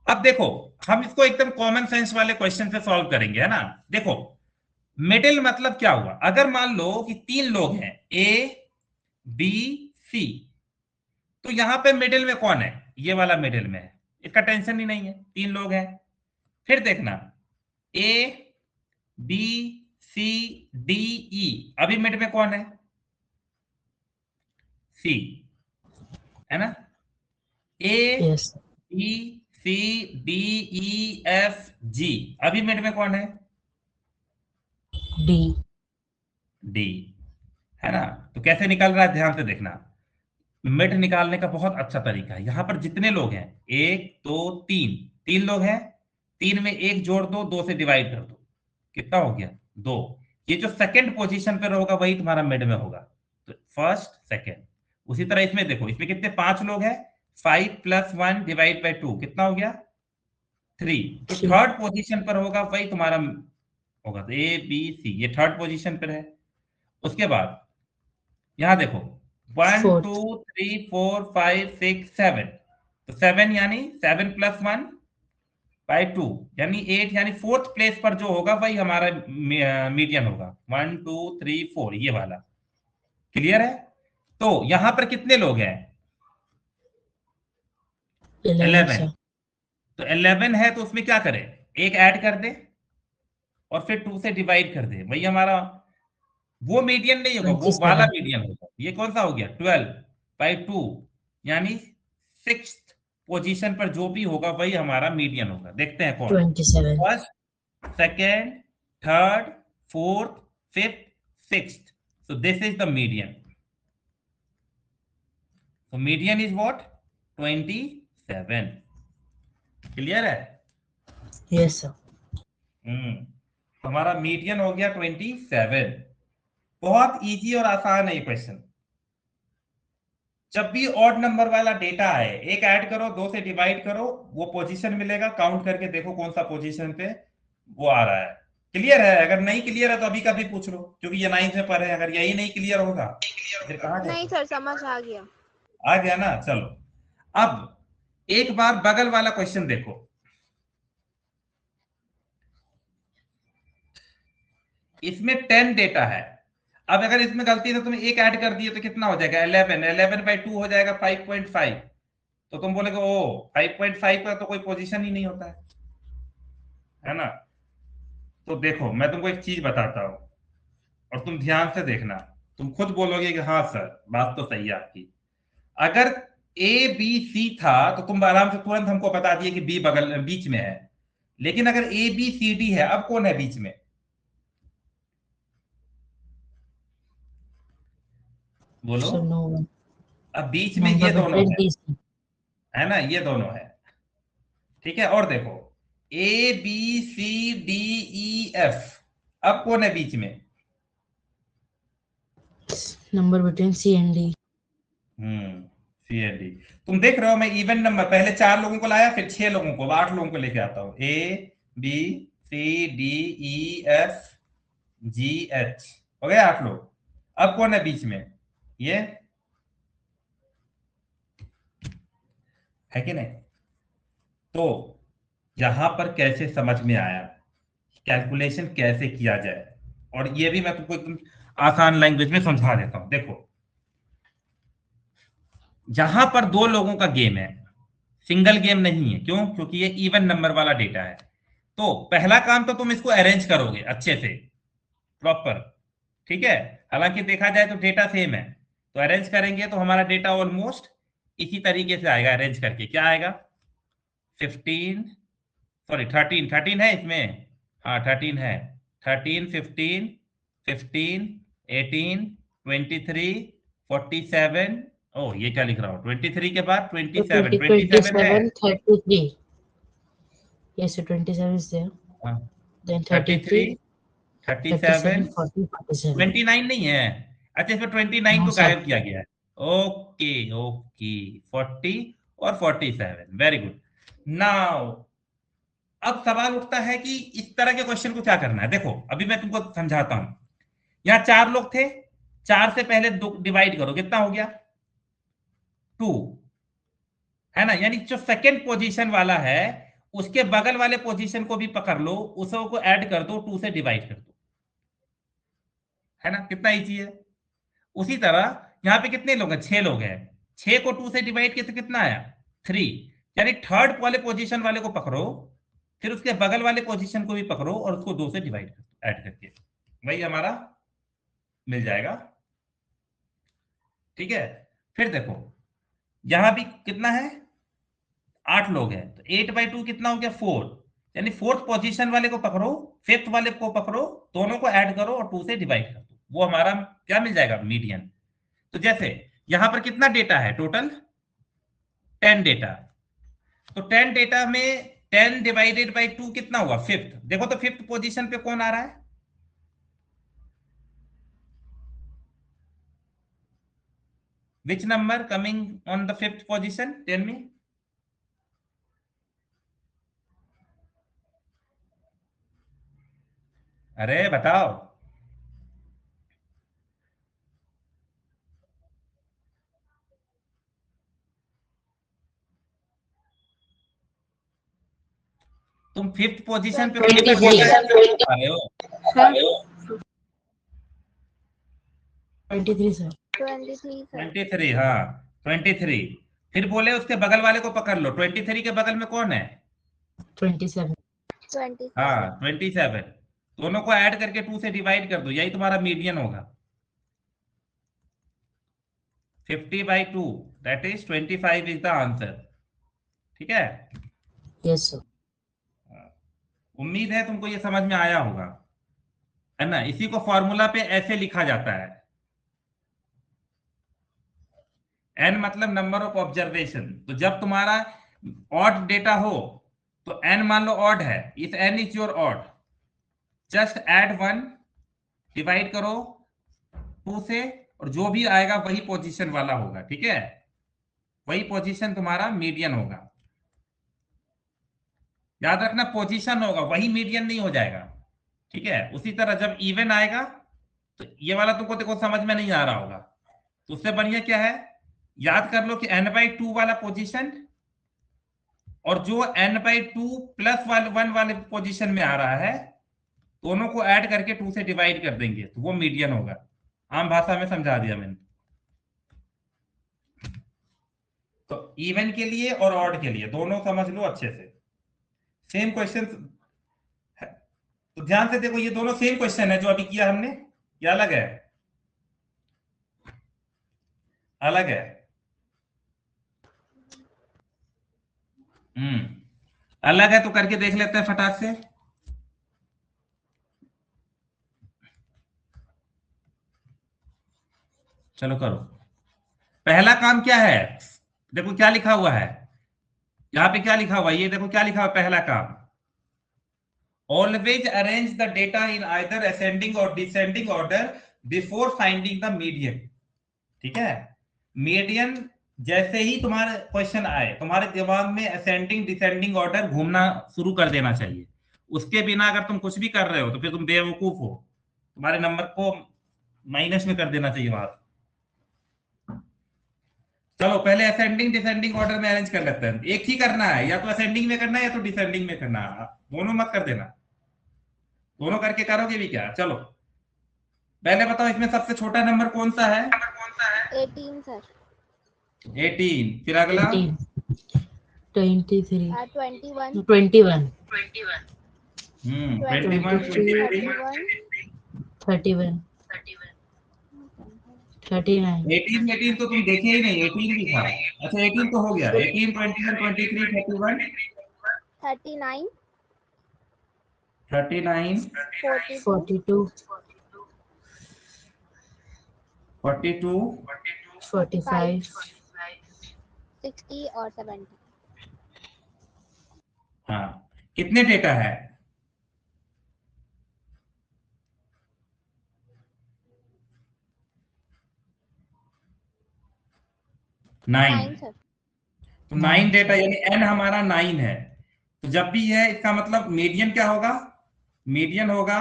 अब देखो हम इसको एकदम कॉमन सेंस वाले क्वेश्चन से सॉल्व करेंगे, है ना। देखो मिडिल मतलब क्या हुआ, अगर मान लो कि 3 लोग हैं ए बी सी, तो यहां पे मिडिल में कौन है? ये वाला मिडिल में है, इसका टेंशन ही नहीं है, 3 लोग हैं। फिर देखना ए बी सी डी ई, अभी मिड में कौन है? सी, है ना। A Yes. B C D E F G, अभी मिड में कौन है? D. डी, है ना। तो कैसे निकल रहा है, ध्यान से देखना। मिड निकालने का बहुत अच्छा तरीका है। यहां पर जितने लोग हैं, 1 2 3, 3 लोग हैं, 3 में 1 जोड़ दो, 2 से डिवाइड कर दो, कितना हो गया? 2। ये जो सेकंड पोजीशन पर होगा वही तुम्हारा मिड में होगा। तो फर्स्ट सेकंड। उसी तरह इसमें देखो, इसमें कितने 5 लोग हैं, 5 + 1 डिवाइड बाई 2 कितना हो गया? 3। तो Three. थर्ड पोजीशन पर होगा वही तुम्हारा होगा। तो ए बी सी ये थर्ड पोजीशन पर है। उसके बाद यहां देखो 1 Fourth. 2 3 4 5 6 7, तो 7 यानी 7 + 1 बाई 2 यानी 8, यानी फोर्थ प्लेस पर जो होगा वही हमारा मीडियन होगा। 1 2 3 4 ये वाला। क्लियर है। तो यहां पर कितने लोग हैं? 11 sir. तो 11 है, तो उसमें क्या करें, एक ऐड कर दे और फिर 2 से डिवाइड कर दे, वही हमारा वो मीडियन नहीं होगा, वो 27. वाला मीडियन होगा। ये कौन सा हो गया? 12/2 यानी 6th पोजीशन पर जो भी होगा वही हमारा मीडियन होगा। देखते हैं कौन। 27. First, second, third, fourth, fifth, sixth. So this is the median. So median is what? 27. Clear है? Yes, sir. हमारा मीडियन हो गया 27. बहुत इजी और आसान है ये क्वेश्चन. जब भी ऑड नंबर वाला डेटा आए, एक ऐड करो, 2 से डिवाइड करो, वो पोजीशन मिलेगा, काउंट करके देखो कौन सा पोजीशन पे वो आ रहा है. क्लियर है? अगर नहीं क्लियर है तो अभी का भी पूछ लो, क्योंकि ये 9th में पढ़े. अगर यही नहीं क्लियर होगा फिर कहाँ जाए? नहीं सर, समझ आ गया. आ गया ना? चलो अब एक बार बगल वाला क्वेश्चन देखो. इसमें 10 डेटा है. अब अगर इसमें गलती से तुम एक ऐड कर दिए तो कितना हो जाएगा? 11 बाई 2 हो जाएगा 5.5. तो तुम बोलेगे ओ 5.5 का तो कोई पोजीशन ही नहीं होता है ना? तो देखो मैं तुमको एक चीज बताता हूं और तुम ध्यान से देखना. तुम खुद बोलोगे कि हाँ सर बात तो सही है आपकी. अगर ए बी सी था तो तुम आराम से तुरंत हमको बता दिए कि बी बगल बीच में है. लेकिन अगर ए बी सी डी है, अब कौन है बीच में? बोलो. So no one. अब बीच में Number ये दोनों between है, these. है ना? ये दोनों है. ठीक है. और देखो A B C D E F, अब कौन है बीच में? Number between C and D. C and D. तुम देख रहे हो मैं इवन नंबर पहले 4 लोगों को लाया, फिर 6 लोगों को, 8 लोगों को लेके आता हूं. A B C D E F G H, हो गया 8 लोग. अब कौन है बीच में? ये है कि नहीं? तो यहां पर कैसे समझ में आया, कैलकुलेशन कैसे किया जाए, और ये भी मैं तुमको एकदम आसान लैंग्वेज में समझा देता हूं. देखो जहां पर 2 लोगों का गेम है, सिंगल गेम नहीं है. क्यों? क्योंकि ये इवन नंबर वाला डेटा है. तो पहला काम तो तुम इसको अरेंज करोगे अच्छे से, प्रॉपर. ठीक है. हालांकि देखा जाए तो डेटा सेम है, तो अरेंज करेंगे तो हमारा डेटा ऑलमोस्ट इसी तरीके से आएगा. अरेंज करके क्या आएगा? 13 है इसमें. हाँ 13 है. 13 15 15 18 23 47. ओ ये क्या लिख रहा हूँ? 23 के बाद 27 है. 33. Yes, so 27 is there. हाँ, Then 33, 37 40, 47. 29 नहीं है. अच्छा इसमें 29 को No, sir. गायब किया गया है. Okay okay. 40 और 47. Very good. नाउ अब सवाल उठता है कि इस तरह के क्वेश्चन को क्या करना है. देखो अभी मैं तुमको समझाता हूं. यहाँ 4 लोग थे, 4 से पहले 2 डिवाइड करो, कितना हो गया? 2, है ना? यानी जो सेकंड पोजीशन वाला है उसके बगल वाले पोजीशन को भी पकड़ लो, उसको ऐड कर दो, 2 से डिवाइड कर दो, है ना? कितना इजी है. उसी तरह यहाँ पे कितने लोग हैं? 6 लोग हैं. 6 को 2 से डिवाइड किया तो कितना आया? 3. यानी थर्ड वाले पोजीशन वाले को पकड़ो, फिर उसके बगल वाले पोजीशन को भी पकड़ो और उसको 2 से डिवाइड कर दो, ऐड करके, वही हमारा मिल जाएगा. ठीक है. फिर देखो यहां भी कितना है? 8 लोग हैं, तो 8/2 कितना हो गया? 4. यानी फोर्थ पोजीशन वाले को पकड़ो, फिफ्थ वाले को पकड़ो, दोनों को ऐड करो और 2 से डिवाइड कर दो, वो हमारा क्या मिल जाएगा? मीडियन. तो जैसे यहां पर कितना डेटा है? Total 10 data. तो 10 डेटा में 10 डिवाइडेड बाई 2 कितना हुआ? 5th. देखो तो 5th पोजीशन पे कौन आ रहा है? Which number coming on the 5th position? Tell me. अरे बताओ. तुम 5th पोजीशन पे 23. आए हो. 23, sir. 23 सर. 23. हाँ 23. फिर बोले उसके बगल वाले को पकड़ लो. 23 के बगल में कौन है? 27. 27. हाँ 27. दोनों को ऐड करके 2 से डिवाइड कर दो, यही तुम्हारा मीडियन होगा. 50/2, that is 25 is the answer. ठीक है. Yes, sir. उम्मीद है तुमको ये समझ में आया होगा, है ना? इसी को फॉर्मूला पे ऐसे लिखा जाता है. n मतलब नंबर ऑफ ऑब्जर्वेशन। तो जब तुम्हारा ऑड डेटा हो तो n मान लो ऑड है, if n is your odd, just add 1, divide करो 2 से, और जो भी आएगा वही पोजीशन वाला होगा, ठीक है, वही पोजीशन तुम्हारा मीडियन होगा। याद रखना पोजीशन होगा, वही मीडियन नहीं हो जाएगा, ठीक है। उसी तरह जब इवन आएगा तो ये वाला तुमको देखो समझ में नहीं आ रहा होगा, तो उससे बढ़िया क्या है, याद कर लो कि n/2 वाला पोजीशन और जो n/2 + 1 वाले पोजीशन में आ रहा है, दोनों को ऐड करके 2 से डिवाइड कर देंगे तो वो मीडियन होगा। आम भाषा में समझा दिया मैंने। तो इवन के लिए और ऑड के लिए दोनों समझ लो अच्छे से, सेम क्वेश्चन। तो ध्यान से देखो, ये दोनों सेम क्वेश्चन है जो अभी किया हमने, क्या अलग है? अलग है। अलग है तो करके देख लेते हैं फटाक से। चलो करो। पहला काम क्या है, देखो क्या लिखा हुआ है यहाँ पे, क्या लिखा हुआ है, ये देखो क्या लिखा हुआ है। पहला काम, always arrange the data in either ascending और descending order before finding the median, ठीक है। मीडियन जैसे ही तुम्हारे क्वेश्चन आए, तुम्हारे दिमाग में असेंडिंग डिसेंडिंग ऑर्डर घूमना शुरू कर देना चाहिए। उसके बिना अगर तुम कुछ भी कर रहे हो तो फिर तुम बेवकूफ हो, तुम्हारे नंबर को माइनस में कर देना चाहिए वहां। चलो पहले असेंडिंग डिसेंडिंग ऑर्डर में अरेंज कर लेते हैं। एक ही करना है, या तो असेंडिंग में करना है या तो डिसेंडिंग में करना है, दोनों मत कर देना। दोनों करके करोगे भी क्या? चलो पहले बताओ इसमें सबसे छोटा नंबर कौन सा है? 18 सर। 18। फिर अगला 23, 21 21, 21, 23, 31, 39, 18 तो तुम देखे ही नहीं, 18 भी था। अच्छा 18 तो हो गया, 18, 21, 23, 31, 39 39, 42, 42, 45, 60 और 70। हाँ कितने डेटा है? 9। सर। तो 9 डेटा, यानी n हमारा 9 है। तो जब भी है इसका मतलब मीडियन क्या होगा? मीडियन होगा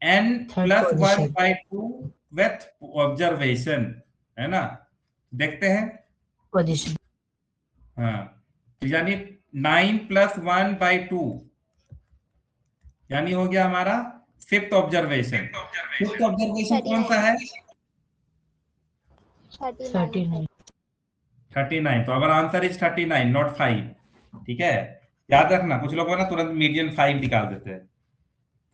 n + 1/2 विथ ऑब्जर्वेशन, है ना। देखते हैं पोजीशन। हाँ, तो यानी 9 + 1/2 यानी हो गया हमारा 5th ऑब्जर्वेशन। 5th ऑब्जर्वेशन कौन सा है? 39, 39। तो अगर आंसर इज 39 नॉट 5, ठीक है। याद रखना कुछ लोग ना तुरंत मीडियन 5 निकाल देते हैं,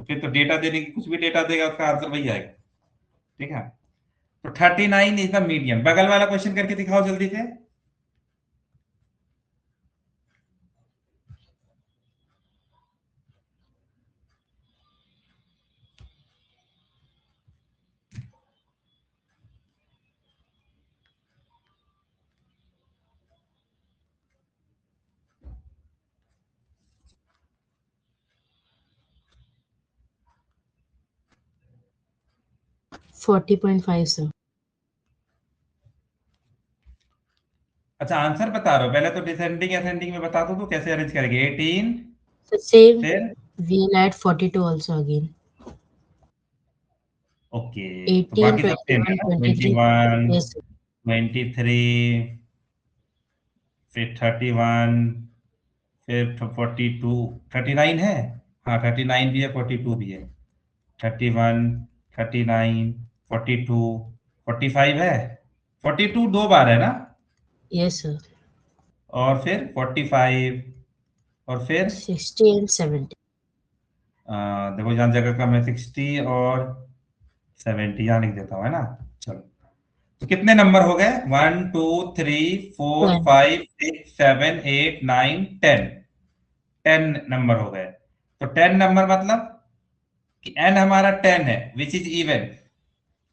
तो फिर तो डेटा देने की, कुछ भी डेटा देगा उसका आंसर वही आएगा, ठीक है। तो 39 इज द मीडियन। बगल वाला क्वेश्चन करके दिखाओ जल्दी से। $40.5 सर। अच्छा आंसर बता रहे हो, पहले तो डिसेंडिंग असेंडिंग में बता दो तो कैसे अरेंज करेंगे। 18 So same, फिर we'll add 42 also again. Okay, तो 18, बाकी सब सेम है 21, ना। 23. 21, Yes, sir. 23, फिर 31, फिर 42, 39 है। हाँ 39 भी है, 42 भी है। 31, 39, 42, 45 है। 42 2 बार है ना, Yes, sir. और फिर 45, और फिर 60 and 70. देखो यहाँ जगह का मैं 60 और 70 यहाँ लिख देता हूँ, है ना। चलो तो कितने नंबर हो गए? 1 2 3 4 5 6 7 8 9 10। 10 नंबर हो गए। तो 10 नंबर मतलब कि n हमारा 10 है, विच इज इवन,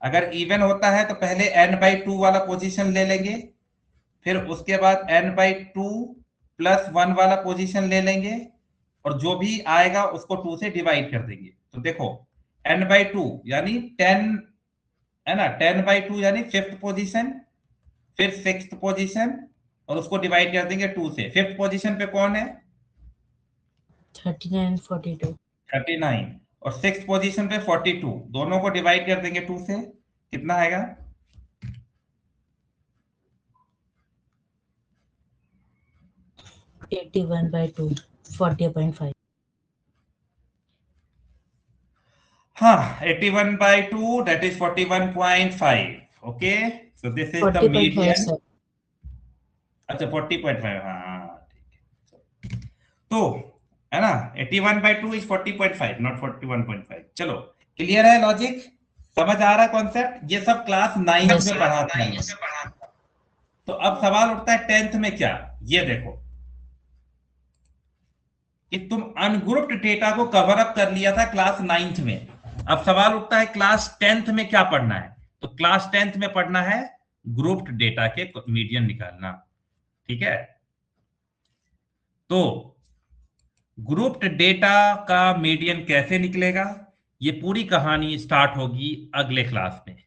अगर इवन होता है तो पहले n/2 वाला पोजीशन ले लेंगे, फिर उसके बाद n/2 + 1 वाला पोजीशन ले लेंगे, और जो भी आएगा उसको 2 से डिवाइड कर देंगे। तो देखो n/2 यानी 10 है ना, 10/2 यानी 5th पोजीशन, फिर 6th पोजीशन, और उसको डिवाइड कर देंगे 2 से। 5th पोजीशन पे कौन है? 39 and 42. 39, और 6th पोजीशन पे 42, दोनों को डिवाइड कर देंगे 2 से, कितना आएगा? — 81/2, 40.5. हाँ, 81/2, that is 41.5. Okay, so this is the 40.5, median. sir. अच्छा 40.5, हाँ ठीक है। तो है ना, 81/2 is 40.5, not 41.5। चलो, क्लियर है लॉजिक? समझ आ रहा है कॉन्सेप्ट? ये सब क्लास 9 Yes, में sir. पढ़ाते हैं। तो अब सवाल उठता है 10th में क्या? ये देखो कि तुम अनग्रुप्ड डेटा को कवर अप कर लिया था क्लास 9th में, अब सवाल उठता है क्लास 10th में क्या पढ़ना है? तो क्लास 10th में पढ़ना है ग्रुप्ड डेटा के मीडियन निकालना, ठीक है? तो ग्रुप्ड डेटा का मीडियन कैसे निकलेगा, ये पूरी कहानी स्टार्ट होगी अगले क्लास में।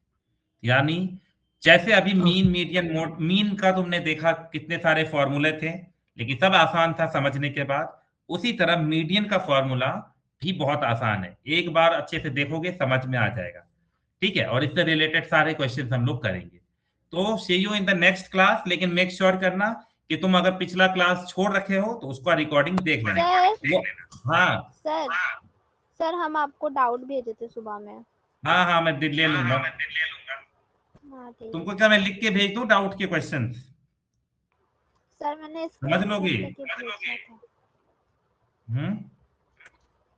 यानी जैसे अभी मीन, मीडियन, मोड, मीन का तुमने देखा कितने सारे फॉर्मूले थे, लेकिन सब आसान था समझने के बाद, उसी तरह मीडियन का फॉर्मूला भी बहुत आसान है, एक बार अच्छे से देखोगे समझ में आ जाएगा, ठीक है? और इससे रिलेटेड सारे क्वेश्चन हम लोग करेंगे। तो see you in the next class, लेकिन मेक श्योर करना कि तुम अगर पिछला क्लास छोड़ रखे हो तो उसका रिकॉर्डिंग देख लेना। हाँ सर हम आपको डाउट भेजे थे सुबह में। हाँ, मैं ले लूंगा। हाँ ठीक है। तुमको क्या मैं लिख के भेज दूं डाउट के क्वेश्चन? सर मैंने समझ लोगी?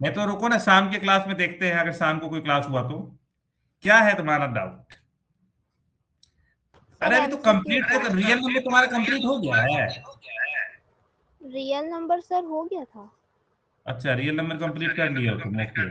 मैं तो रुको ना, शाम के क्लास में देखते हैं, अगर शाम को कोई क्लास हुआ तो। क्या है तुम्हारा डाउट? अरे अभी तो कंप्लीट तो रियल नंबर तुम्हारा कंप्लीट हो गया है। रियल नंबर सर हो गया था। अच्छा, रियल नंबर कंप्लीट कर लिया हो तुम? ओके।